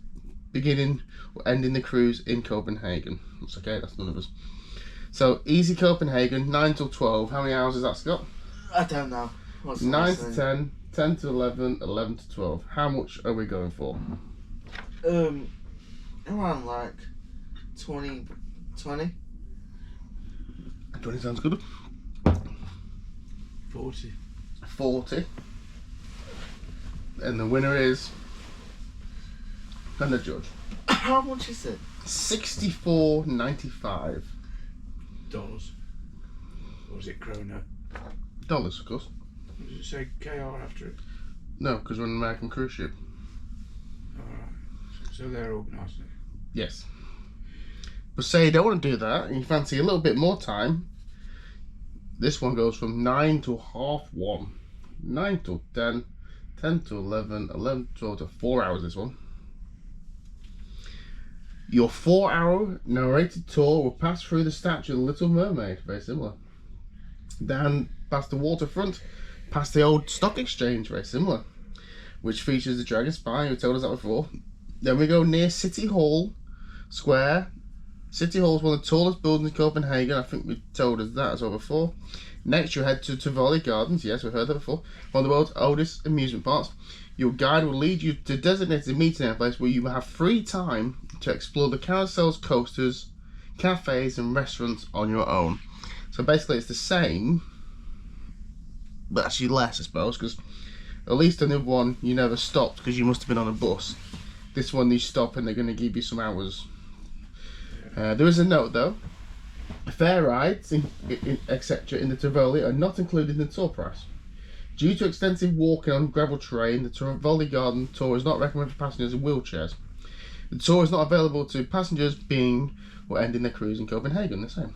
beginning or ending the cruise in Copenhagen. That's okay, that's none of us. So, Easy Copenhagen, 9 till 12. How many hours has that, Scott? I don't know. What's the 9 last to thing? 10, 10 to 11, 11 to 12. How much are we going for? Around like 20. 20 sounds good. 40. 40. And the winner is... And the judge. How much is it? $64.95. Dollars. Or was it krona? Dollars, of course. Does it say KR after it? No, because we're on an American cruise ship. Alright. So they're organising it. Yes. But say you don't want to do that and you fancy a little bit more time, this one goes from 9 till 1:30, 9 till 10, 10 to 11, 11 to 12 to 4 hours this one. Your 4-hour narrated tour will pass through the statue of the Little Mermaid, very similar. Then past the waterfront, past the old stock exchange, very similar, which features the Dragon Spy, who told us that before. Then we go near City Hall Square. City Hall is one of the tallest buildings in Copenhagen. I think we told us that as well before. Next, you head to Tivoli Gardens. Yes, we've heard that before. One of the world's oldest amusement parks. Your guide will lead you to a designated meeting area place where you will have free time to explore the carousels, coasters, cafes, and restaurants on your own. So basically, it's the same, but actually less, I suppose, because at least on the other one, you never stopped because you must have been on a bus. This one, you stop and they're going to give you some hours. There is a note though. Fair rides, etc. in the Tivoli are not included in the tour price. Due to extensive walking on gravel terrain, the Tivoli Garden tour is not recommended for passengers in wheelchairs. The tour is not available to passengers being or ending their cruise in Copenhagen, the same.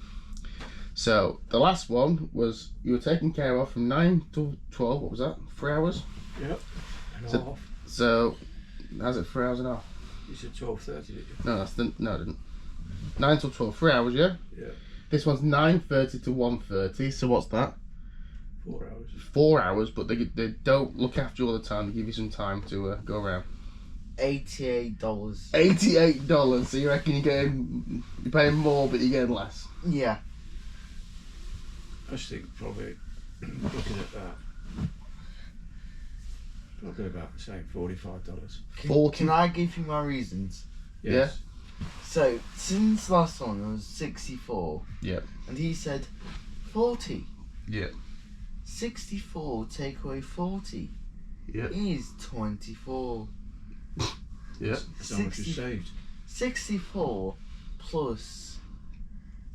So, the last one was you were taken care of from 9 to 12, what was that? 3 hours? Yep. And So- half. So, how's it 3 hours and a half? You said 12:30, did you? No, no, I didn't. 9 till 12, 3 hours, yeah? Yeah. This one's 9:30 to 1:30, so what's that? 4 hours. 4 hours, but they don't look after you all the time, they give you some time to go around. $88. $88, so you reckon you're paying more but you're getting less? Yeah. I just think probably looking at that, probably about the same, $45. Can I give you my reasons? Yes. So, since last time it was 64. Yep. And he said 40. Yep. 64 take away 40 Yep. is 24. Yep. That's how much you saved. 64 plus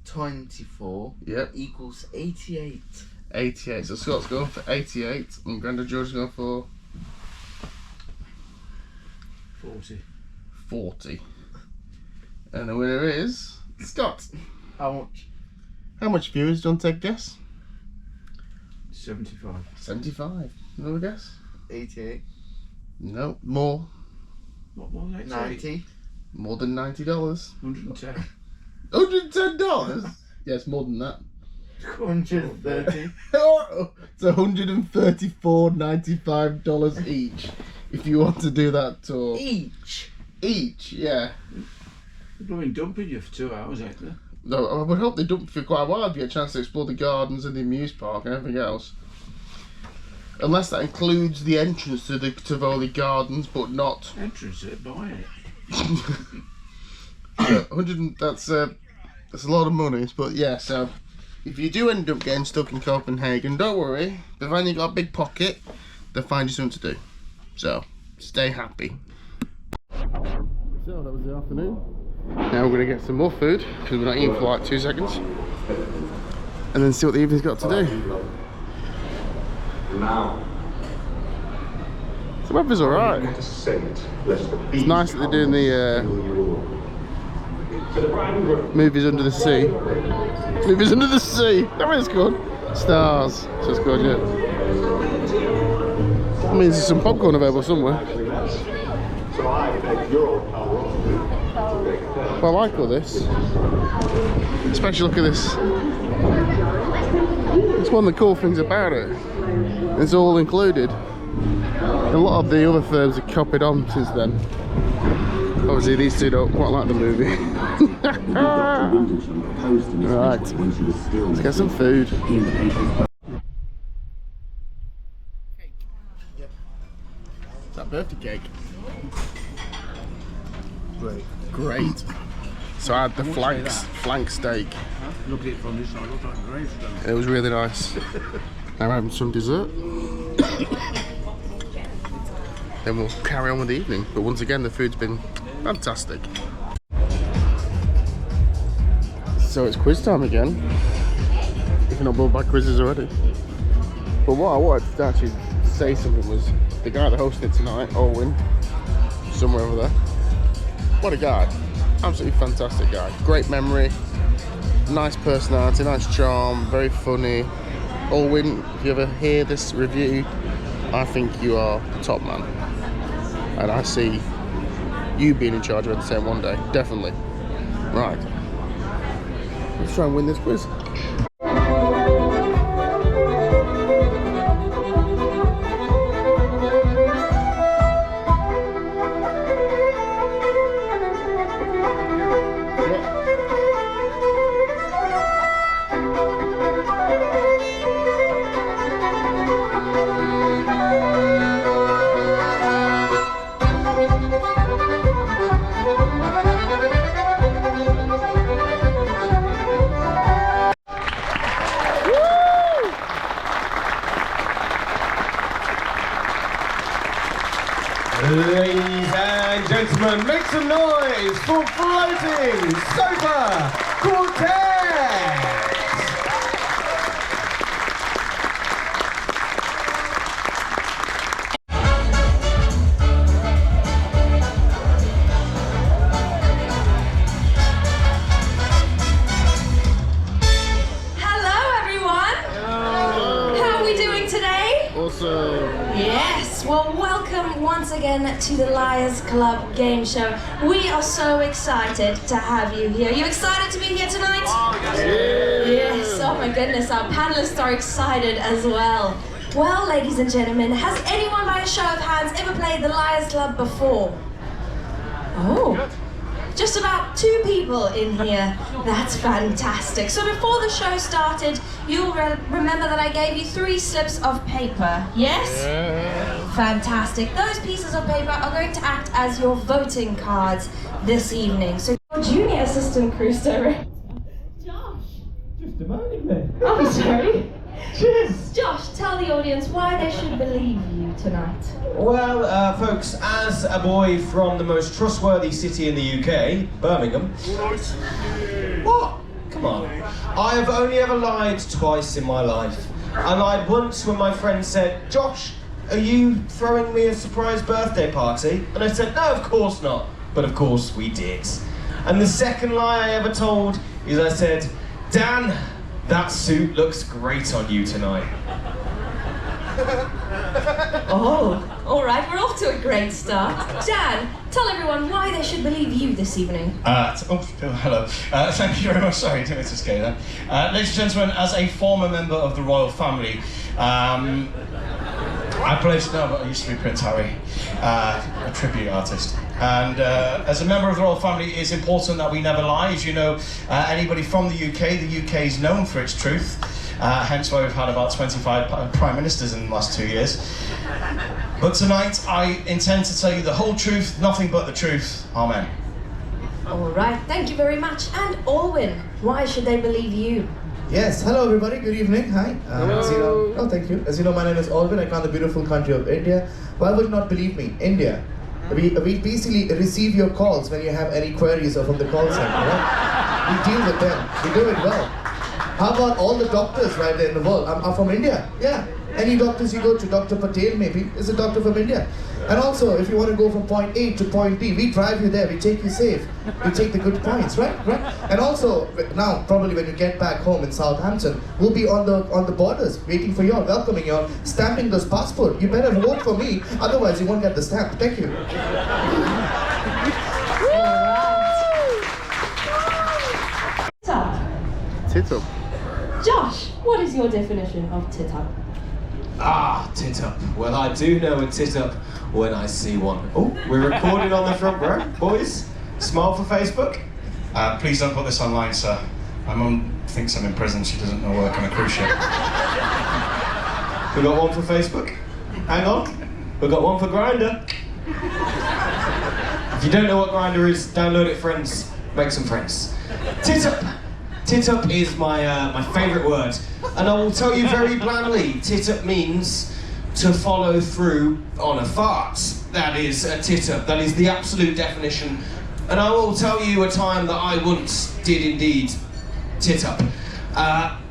24 Yep. equals 88. 88. So Scott's going for 88 and Grandad George's going for 40. 40. And the winner is Scott. How much? How much viewers do you want to take a guess? 75. 75. Another guess? 88. No, more. What was it? 90. More than $90. 110. $110? Yes, more than that. 130. It's $134.95 each if you want to do that tour. Each. Each, yeah. They're blooming dumping you for 2 hours, ain't they? No, I would hope they dump for quite a while if you get a chance to explore the gardens and the amuse park and everything else. Unless that includes the entrance to the Tivoli Gardens, but not. Entrance it, buying it. 100. That's a lot of money, but yeah. So if you do end up getting stuck in Copenhagen, don't worry. Provided you got a big pocket, they'll find you something to do. So stay happy. So that was the afternoon. Now we're gonna get some more food because we're not eating for like 2 seconds, and then see what the evening's got to do. The weather's alright. It's nice that they're doing the movies under the sea. Movies under the sea. That is good. Stars. So it's good, yeah. That means there's some popcorn available somewhere. Well, I like all this. Especially look at this. It's one of the cool things about it. It's all included. A lot of the other firms have copied on since then. Obviously these two don't quite like the movie. Right, let's get some food. Is that birthday cake? Great. Great. So I had the flank steak. Look at it from this side, looks like a gravestone. It was really nice. Now we're having some dessert. Then we'll carry on with the evening. But once again, the food's been fantastic. So it's quiz time again. If you're not bored by quizzes already. But what I wanted to actually say something was the guy that hosted it tonight, Owen, somewhere over there. What a guy. Absolutely fantastic guy. Great memory, nice personality, nice charm, very funny. Alwyn, if you ever hear this review, I think you are top man. And I see you being in charge of Entertainment one day, definitely. Right. Let's try and win this quiz. Ladies and gentlemen, make some noise for Floating Sofa Quartet! Hello everyone! How are we doing today? Awesome. Yes, well welcome once again to the Liars Club game show. We are so excited to have you here. You excited to be here tonight? Yes, oh my goodness, our panelists are excited as well. Well, ladies and gentlemen, has anyone by a show of hands ever played the Liars Club before? Oh. Just about 2 people in here. That's fantastic. So before the show started, you'll remember that I gave you 3 slips of paper. Yes? Fantastic. Those pieces of paper are going to act as your voting cards this evening. So junior assistant cruise director, Josh. Just a moment. Oh, sorry. Cheers! Josh, tell the audience why they should believe you tonight. Well, folks, as a boy from the most trustworthy city in the UK, Birmingham. What? Come on. I have only ever lied twice in my life. I lied once when my friend said, "Josh, are you throwing me a surprise birthday party?" And I said, "No, of course not." But of course we did. And the second lie I ever told is I said, "Dan, that suit looks great on you tonight." Oh, all right, we're off to a great start. Dan, tell everyone why they should believe you this evening. Hello. Thank you very much. Sorry, didn't mean to scare you there. Ladies and gentlemen, as a former member of the royal family, I used to be Prince Harry, a tribute artist. And as a member of the royal family, it's important that we never lie. As you know, anybody from the UK is known for its truth. Hence why we've had about 25 prime ministers in the last 2 years. But tonight, I intend to tell you the whole truth, nothing but the truth. Amen. All right, thank you very much. And Alwyn, why should they believe you? Yes, hello everybody, good evening, hi. As you know, oh thank you. As you know, my name is Alvin, I come from the beautiful country of India. Why would you not believe me? India. We basically receive your calls when you have any queries or from the call center, right? We deal with them, we do it well. How about all the doctors right there in the world? I'm from India, yeah. Any doctors you go to, Dr. Patel maybe, is a doctor from India. And also, if you want to go from point A to point B, we drive you there, we take you safe. We take the good points, right? And also, now, probably when you get back home in Southampton, we'll be on the borders, waiting for you all, welcoming you all, stamping those passport. You better vote for me, otherwise you won't get the stamp. Thank you. Tit up. Josh, what is your definition of tit up? Ah, tit up. Well, I do know a tit up when I see one. Oh, we're recording on the front row, boys. Smile for Facebook. Please don't put this online, sir. My mum thinks I'm in prison. She doesn't know work on a cruise ship. We got one for Facebook. Hang on. We got one for Grindr. If you don't know what Grindr is, download it, friends. Make some friends. Tit up. Tit up is my favourite word. And I will tell you very blandly, tit up means to follow through on a fart. That is a tit up. That is the absolute definition. And I will tell you a time that I once did indeed tit up.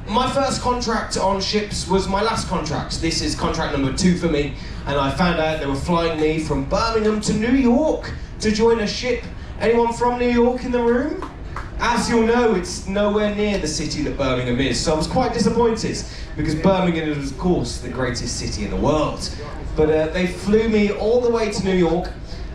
My first contract on ships was my last contract. This is contract number 2 for me. And I found out they were flying me from Birmingham to New York to join a ship Anyone from New York in the room? As you'll know, it's nowhere near the city that Birmingham is, so I was quite disappointed because Birmingham is, of course, the greatest city in the world. But they flew me all the way to New York,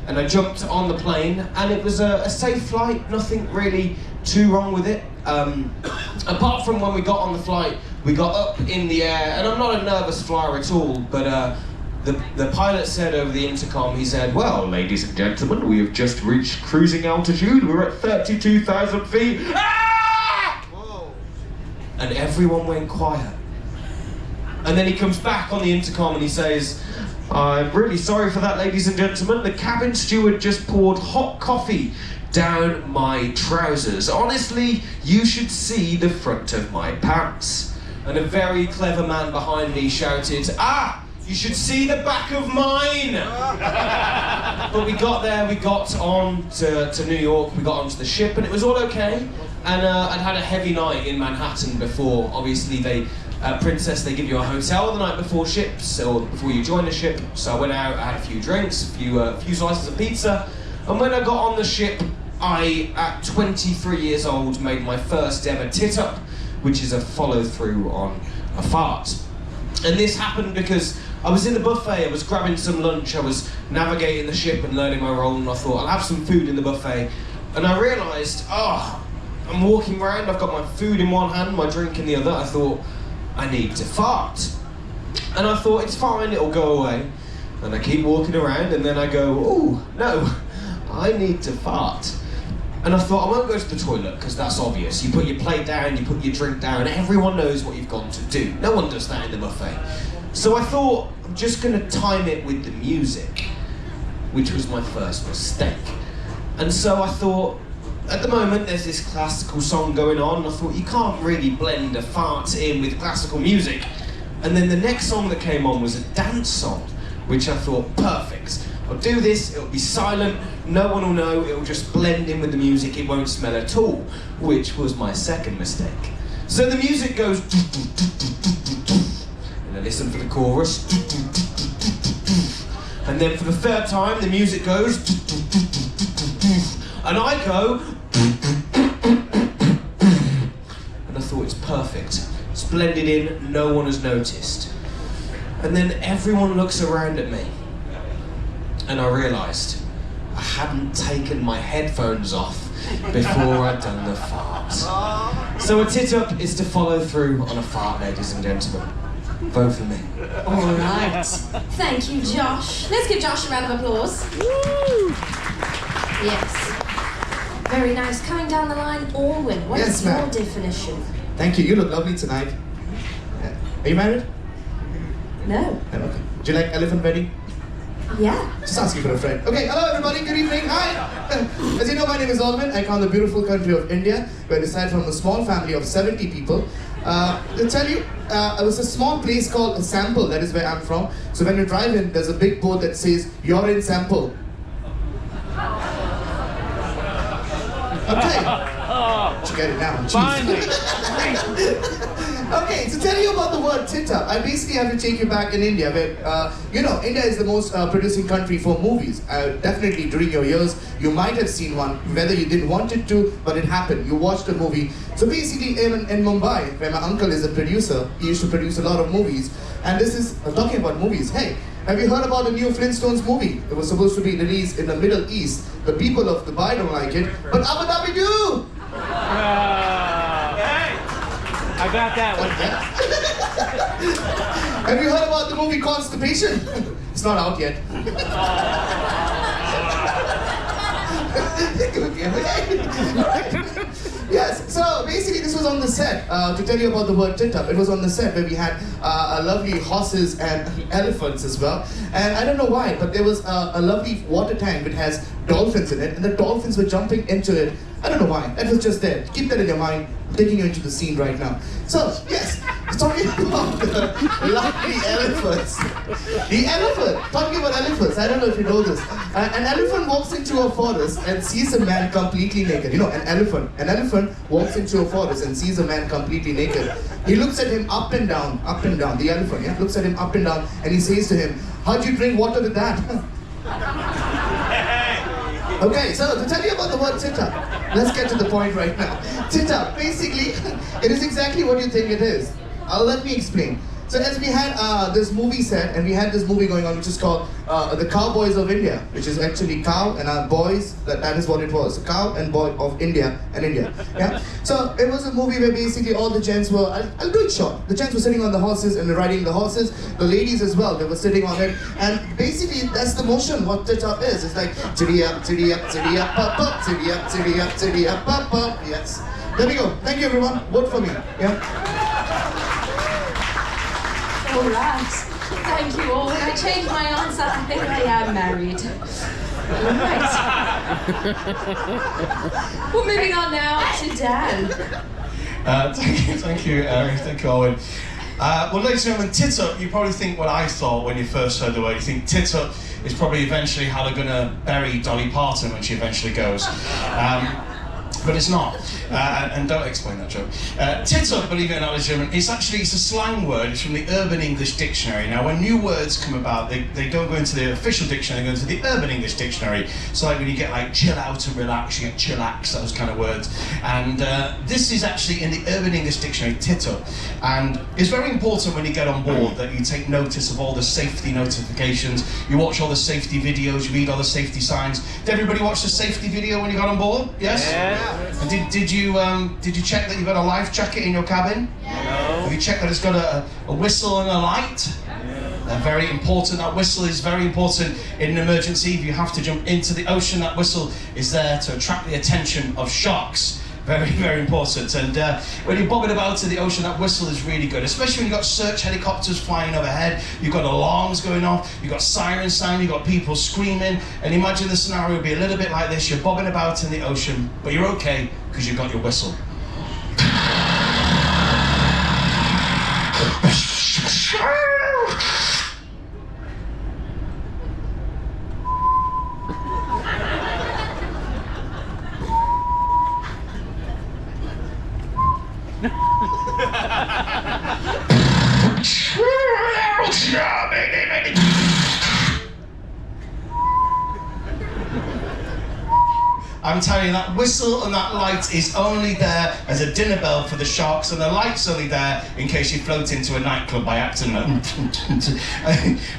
and I jumped on the plane, and it was a safe flight, nothing really too wrong with it. Apart from when we got on the flight, we got up in the air, and I'm not a nervous flyer at all, but the pilot said over the intercom, he said, "Well, ladies and gentlemen, we have just reached cruising altitude. We're at 32,000 feet." Ah! Whoa. And everyone went quiet. And then he comes back on the intercom and he says, "I'm really sorry for that, ladies and gentlemen. The cabin steward just poured hot coffee down my trousers. Honestly, you should see the front of my pants." And a very clever man behind me shouted, "Ah! You should see the back of mine!" But we got there, we got on to New York, we got onto the ship, and it was all okay. And I'd had a heavy night in Manhattan before. Obviously, Princess, they give you a hotel the night before ships, or before you join the ship. So I went out, I had a few drinks, a few slices of pizza, and when I got on the ship, I, at 23 years old, made my first ever tit-up, which is a follow-through on a fart. And this happened because I was in the buffet, I was grabbing some lunch, I was navigating the ship and learning my role, and I thought, I'll have some food in the buffet. And I realised, I'm walking around, I've got my food in one hand, my drink in the other. I thought, I need to fart. And I thought, it's fine, it'll go away. And I keep walking around, and then I go, oh, no, I need to fart. And I thought, I won't go to the toilet, because that's obvious. You put your plate down, you put your drink down, everyone knows what you've gone to do. No one does that in the buffet. So I thought, I'm just going to time it with the music, which was my first mistake. And so I thought, at the moment there's this classical song going on, I thought you can't really blend a fart in with classical music. And then the next song that came on was a dance song, which I thought, perfect. I'll do this, it'll be silent, no one will know, it'll just blend in with the music, it won't smell at all, which was my second mistake. So the music goes, and I listen for the chorus, and then for the third time the music goes, and I go, and I thought it's perfect. It's blended in, no one has noticed. And then everyone looks around at me, and I realised I hadn't taken my headphones off before I'd done the fart. So a tit-up is to follow through on a fart, ladies and gentlemen. Vote for me. All right. Thank you, Josh. Let's give Josh a round of applause. Woo! Yes. Very nice. Coming down the line, Alwyn, what is your definition? Thank you. You look lovely tonight. Are you married? No. Okay. Do you like elephant wedding? Yeah. Just asking for a friend. Okay, hello everybody, good evening, hi! As you know, my name is Alwyn. I come from the beautiful country of India, where I reside from a small family of 70 people. To tell you, it was a small place called Sample, that is where I'm from. So when you drive in, there's a big board that says, "You're in Sample." Okay. You get it now. Finally. Okay, to tell you about the word tit-up, I basically have to take you back in India, where, India is the most producing country for movies. Definitely during your years, you might have seen one, whether you didn't want it to, but it happened. You watched a movie. So basically in Mumbai, where my uncle is a producer, he used to produce a lot of movies. And this is, talking about movies, hey, have you heard about the new Flintstones movie? It was supposed to be released in the Middle East. The people of Dubai don't like it, but Abu Dhabi do! I got that one. Have you heard about the movie Constipation? It's not out yet. Yes, so basically this was on the set, to tell you about the word tit-up. It was on the set where we had lovely horses and elephants as well. And I don't know why, but there was a lovely water tank which has dolphins in it, and the dolphins were jumping into it. I don't know why, that was just there. Keep that in your mind. I'm taking you into the scene right now. So, yes, talking about the lovely elephants. The elephant, talking about elephants, I don't know if you know this. An elephant walks into a forest and sees a man completely naked. You know, an elephant walks into a forest and sees a man completely naked. He looks at him up and down, the elephant, yeah, looks at him up and down, and he says to him, "How'd you drink water with that?" Okay, so to tell you about the word tit up, let's get to the point right now. Tit up, basically, it is exactly what you think it is. Let me explain. So as we had this movie set, and we had this movie going on which is called The Cowboys of India, which is actually cow and our boys, that is what it was, cow and boy of India and India. Yeah. So it was a movie where basically all the gents were, I'll do it short. The gents were sitting on the horses and riding the horses. The ladies as well, they were sitting on it. And basically that's the motion what tit up is. It's like tiddy up, tiddy up, tiddy up, up, up, tiddy up, tiddy up, tiddy up, up, up. Yes. There we go. Thank you everyone. Vote for me. Yeah. All right. Thank you all. I changed my answer. I think I am married. All right. We're moving on now to Dan. Thank you, Eric. Thank you, Owen. Well, ladies and gentlemen, tit up, you probably think what I thought when you first heard the word. You think tit up is probably eventually how they're going to bury Dolly Parton when she eventually goes. But it's not, and don't explain that joke. Tit up, believe it or not, ladies and gentlemen, it's a slang word. It's from the Urban English Dictionary. Now, when new words come about, they don't go into the official dictionary, they go into the Urban English Dictionary. So like when you get like chill out and relax, you get chillax, those kind of words. And this is actually in the Urban English Dictionary, tit up. And it's very important when you get on board that you take notice of all the safety notifications, you watch all the safety videos, you read all the safety signs. Did everybody watch the safety video when you got on board? Yes? Yeah. And did you check that you've got a life jacket in your cabin? No. Have you checked that it's got a whistle and a light? Very important. That whistle is very important in an emergency. If you have to jump into the ocean, that whistle is there to attract the attention of sharks. Very, very important. And when you're bobbing about in the ocean, that whistle is really good, especially when you've got search helicopters flying overhead, you've got alarms going off, you've got siren sound, you've got people screaming, and imagine the scenario would be a little bit like this. You're bobbing about in the ocean, but you're okay because you've got your whistle. I'm telling you, that whistle and that light is only there as a dinner bell for the sharks, and the light's only there in case you float into a nightclub by accident.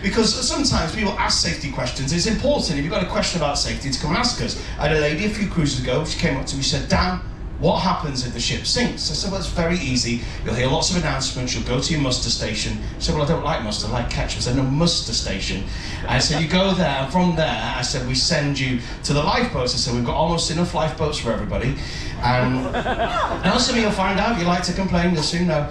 Because sometimes people ask safety questions. It's important, if you've got a question about safety, to come and ask us. I had a lady a few cruises ago, she came up to me, she said, Dan, what happens if the ship sinks? I said, well, it's very easy. You'll hear lots of announcements. You'll go to your muster station. She said, well, I don't like muster, I like ketchup. I said, no, muster station. I said, you go there, and from there, I said, we send you to the lifeboats. I said, we've got almost enough lifeboats for everybody. Now some of you'll find out, you like to complain, you'll soon know.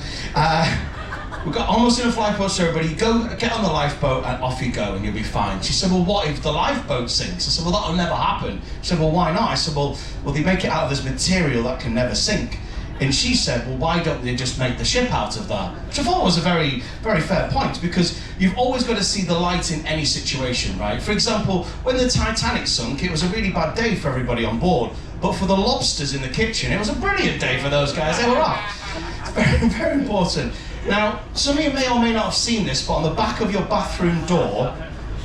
We've got almost enough lifeboats for everybody. You go, get on the lifeboat and off you go and you'll be fine. She said, well, what if the lifeboat sinks? I said, well, that'll never happen. She said, well, why not? I said, well, they make it out of this material that can never sink. And she said, well, why don't they just make the ship out of that? Which I thought was a very, very fair point, because you've always got to see the light in any situation, right? For example, when the Titanic sunk, it was a really bad day for everybody on board. But for the lobsters in the kitchen, it was a brilliant day for those guys. They were off. It's very, very important. Now, some of you may or may not have seen this, but on the back of your bathroom door,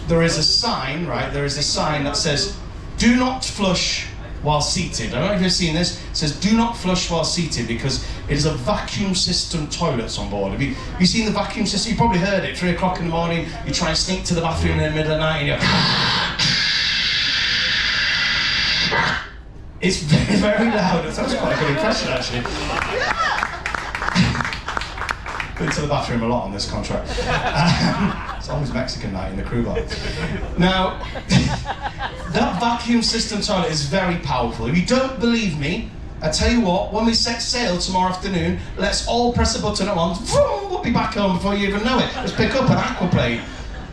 there is a sign, right? There is a sign that says, do not flush while seated. I don't know if you've seen this. It says, do not flush while seated, because it is a vacuum system toilets on board. Have you seen the vacuum system? You probably heard it. 3 o'clock in the morning, you try and sneak to the bathroom in the middle of the night and you're... It's very, very loud. That was quite a good impression, actually. Been to the bathroom a lot on this contract. It's always Mexican night in the crew bar. Now, that vacuum system toilet is very powerful. If you don't believe me, I tell you what, when we set sail tomorrow afternoon, let's all press a button at once. Vroom, we'll be back home before you even know it. Let's pick up an aquaplane.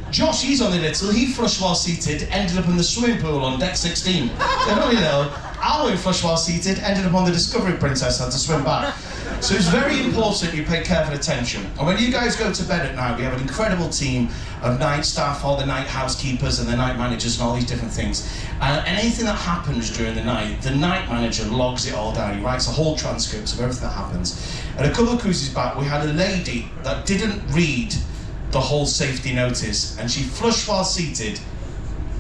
Josh, he's only little, he flushed while seated, ended up in the swimming pool on deck 16. They're only little. Alwyn flushed while seated, ended up on the Discovery Princess, had to swim back. So it's very important you pay careful attention. And when you guys go to bed at night, we have an incredible team of night staff, all the night housekeepers and the night managers and all these different things. And anything that happens during the night manager logs it all down. He writes a whole transcript of everything that happens. And a couple of cruises back, we had a lady that didn't read the whole safety notice, and she flushed while seated,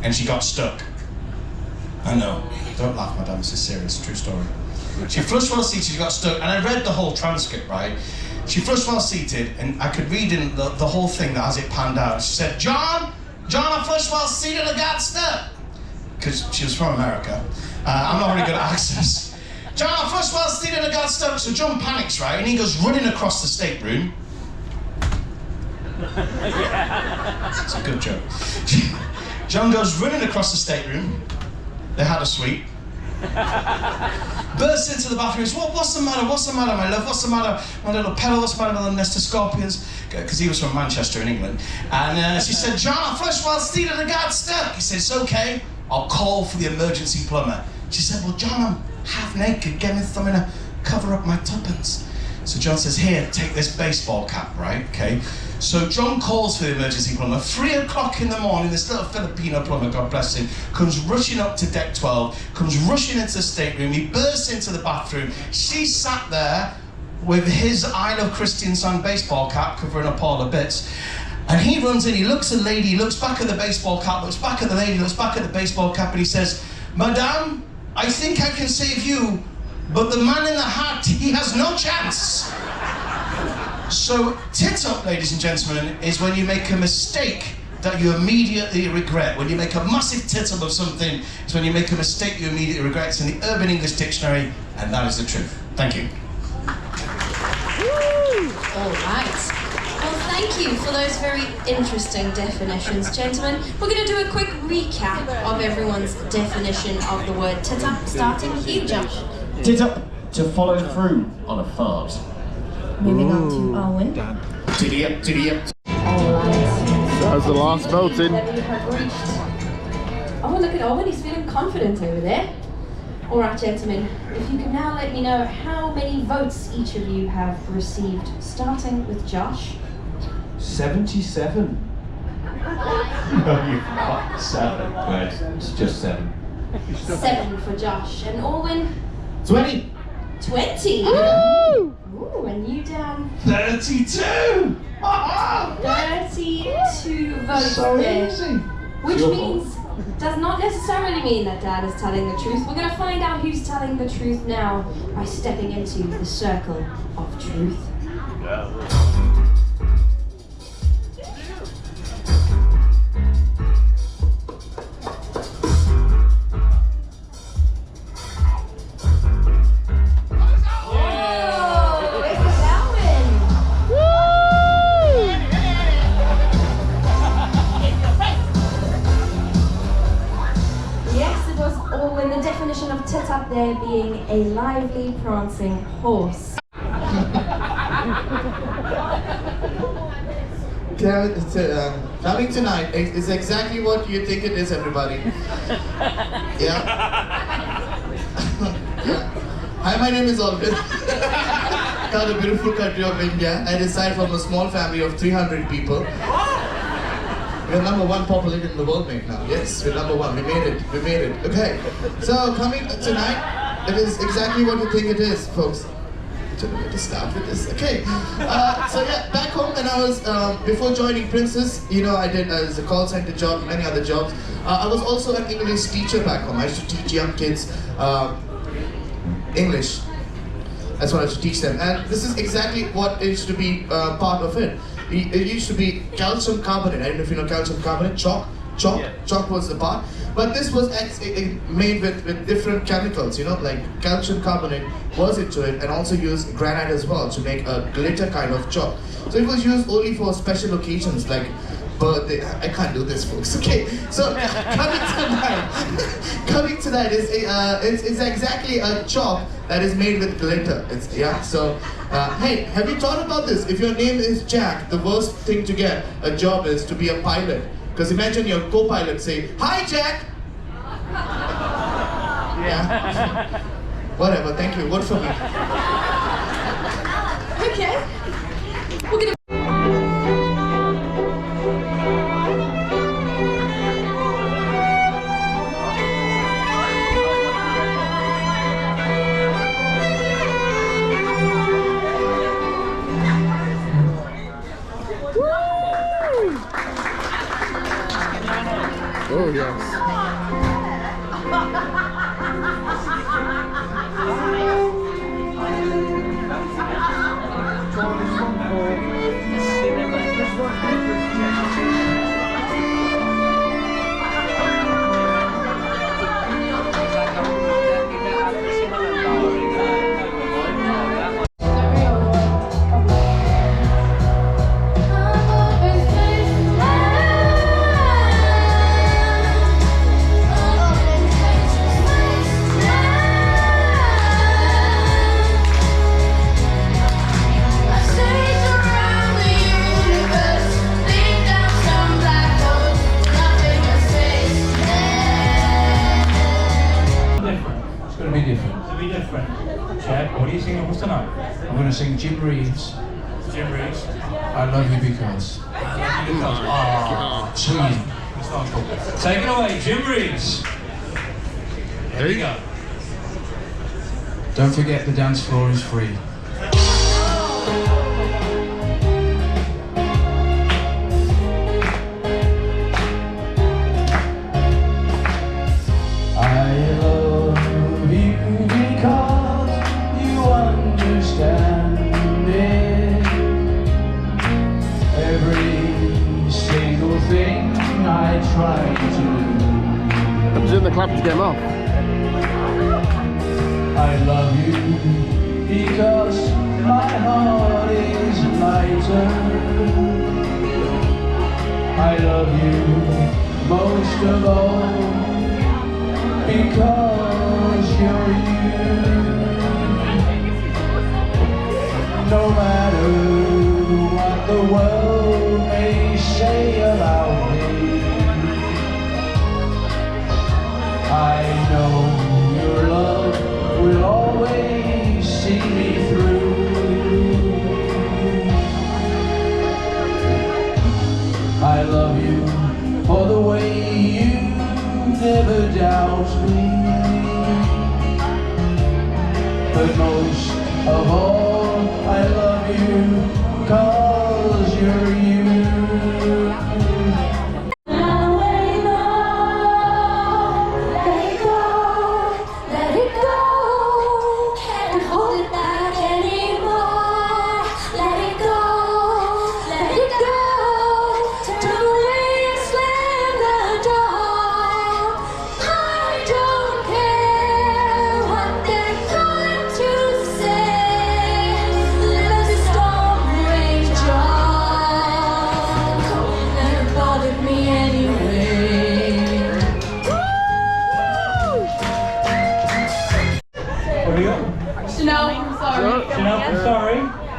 and she got stuck. I know. Don't laugh, madam. This is serious. True story. She flushed while seated. She got stuck, and I read the whole transcript. Right? She flushed while seated, and I could read in the whole thing that as it panned out. She said, "John, I flushed while seated. I got stuck." Because she was from America. I'm not very good at accents. "John, I flushed while seated. I got stuck." So John panics, right, and he goes running across the stateroom. It's a good joke. John goes running across the stateroom. They had a suite. Bursts into the bathroom and says, what's the matter? What's the matter, my love? What's the matter, my little pedal? What's the matter with the nest of scorpions? Because he was from Manchester in England. And she said, "John, I flushed while seated and I got stuck." He said, "It's okay. I'll call for the emergency plumber." She said, "Well, John, I'm half naked. Get me something to cover up my tuppence." So John says, "Here, take this baseball cap," right? Okay. So John calls for the emergency plumber. 3 o'clock in the morning, this little Filipino plumber, God bless him, comes rushing up to deck 12, comes rushing into the stateroom. He bursts into the bathroom. She sat there with his I Love Christian Son baseball cap covering up all the bits. And he runs in, he looks at the lady, he looks back at the baseball cap, looks back at the lady, looks back at the baseball cap, and he says, "Madame, I think I can save you, but the man in the hat, he has no chance." So, tit up, ladies and gentlemen, is when you make a mistake that you immediately regret. When you make a massive tit up of something, it's when you make a mistake you immediately regret. It's in the Urban English Dictionary, and that is the truth. Thank you. All right. Well, thank you for those very interesting definitions, gentlemen. We're going to do a quick recap of everyone's definition of the word tit up, starting with you, Josh. Tit up, to follow through on a fart. Moving on to Owen. Tiddy up, tiddy up. That was the last voting. We have reached... Oh, look at Owen, he's feeling confident over there. All right, gentlemen, if you can now let me know how many votes each of you have received, starting with Josh. 77. No, you've got 7. Good. It's just 7. 7 for Josh. And Orwin? 20. 20. Ooh, and you, Dan? 32. 32 votes So there. easy. Which means, does not necessarily mean that Dan is telling the truth. We're going to find out who's telling the truth now by stepping into the circle of truth. Tit up there being a lively prancing horse. Coming tonight is exactly what you think it is, everybody. Yeah. Yeah. Hi, my name is Olvin. Called the beautiful country of India. I reside from a small family of 300 people. We're #1 populated in the world right now. Yes, we're #1. We made it. We made it. Okay. So coming tonight, it is exactly what you think it is, folks. I don't know where to start with this. Okay. So yeah, back home when I was before joining Princess, you know, I did as a call center job, many other jobs. I was also an English teacher back home. I used to teach young kids English. That's what I used to teach them, and this is exactly what used to be part of it. It used to be calcium carbonate. I don't know if you know calcium carbonate. Chalk was the part. But this was made with different chemicals, you know, like calcium carbonate was into it, and also used granite as well to make a glitter kind of chalk. So it was used only for special occasions like birthday. I can't do this, folks. Okay, so coming tonight is it's exactly a chalk that is made with glitter. So hey, have you thought about this? If your name is Jack, the worst thing to get a job is to be a pilot. Because imagine your co-pilot say, "Hi, Jack." Yeah. Whatever. Thank you. Vote for me. Okay. We're gonna. Oh yes. What are you singing for tonight? I'm going to sing Jim Reeves. Jim Reeves. I love you because. Oh, Swinging. take it away, Jim Reeves. There you go. Don't forget the dance floor is free. I'm just in the clap to get him off. I love you because my heart is lighter. I love you most of all because you're you. No matter what the world may say about me, I know your love will always see me through. I love you for the way you never doubt me, but most of all I love you 'cause you're you.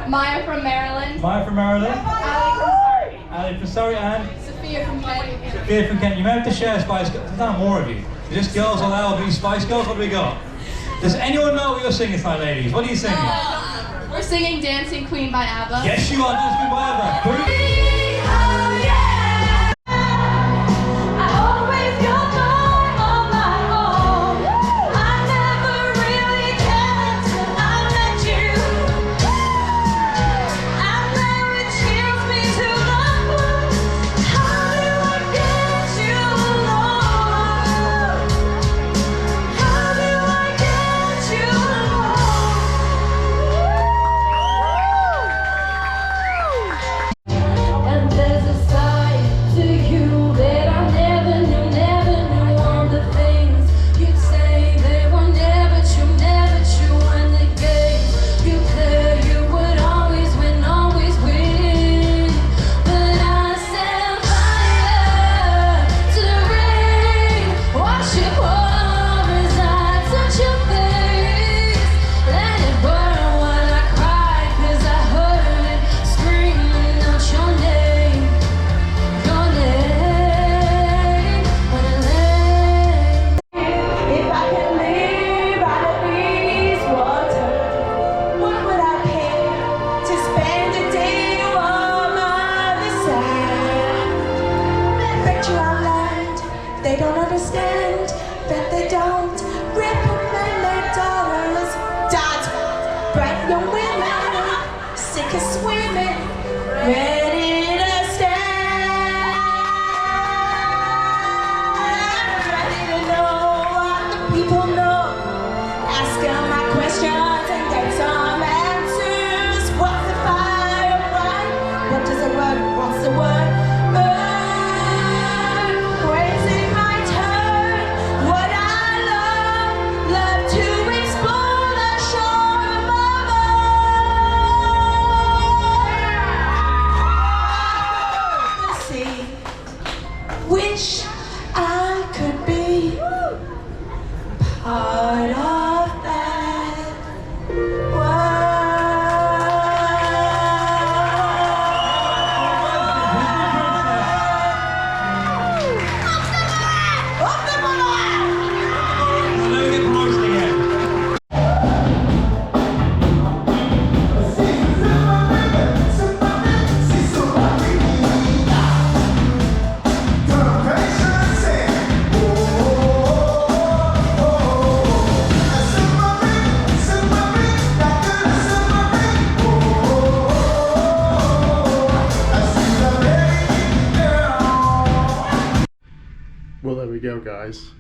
Maya from Maryland. Maya from Maryland. Ali from Surrey. Ali from Surrey and? Sophia from Kent. Sophia from Kent. You may have to share Spice Girls. There's not more of you. Just girls allowed to be Spice Girls. What do we got? Does anyone know what you're singing tonight, ladies? What are you singing? We're singing Dancing Queen by ABBA. Yes, you are. Dancing by ABBA. They don't understand that they don't reprimand their daughters. Dad, bright young women, sick of swimming, ready to stand, ready to know what wish I could be part of that Well, there we go, guys.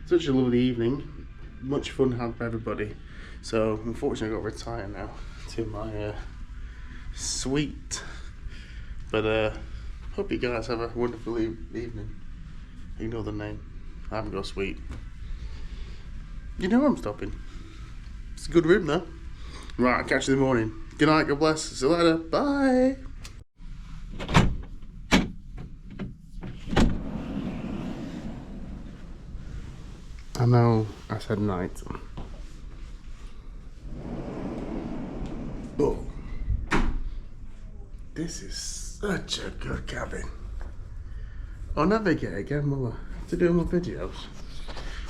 Such a lovely evening. Much fun had for everybody. So, unfortunately, I've got to retire now to my suite. But hope you guys have a wonderful evening. Ignore the name. I haven't got a suite. You know where I'm stopping. It's a good room, though. Right, I'll catch you in the morning. Good night, God bless. See you later. Bye. I know I said night. But this is such a good cabin. I'll never get it again, will I? To do my videos.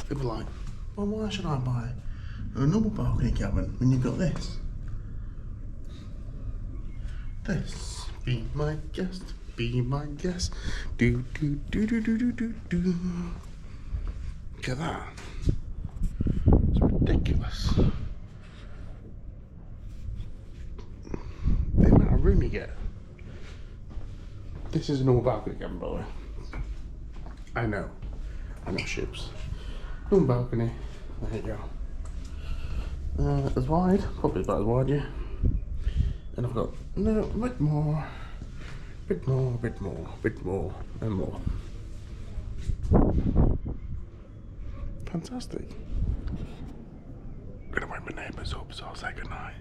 They'll be like, well, why should I buy a normal balcony cabin when you've got this? This, be my guest, be my guest. Do do do do do do do do. Look at that. It's ridiculous. The amount of room you get. This is a normal balcony cabin, by the way. I know ships. Normal balcony. There you go. As wide, probably about as wide, yeah. And I've got a bit more, and more. Fantastic. I'm gonna wake my neighbours up, so I'll say goodnight.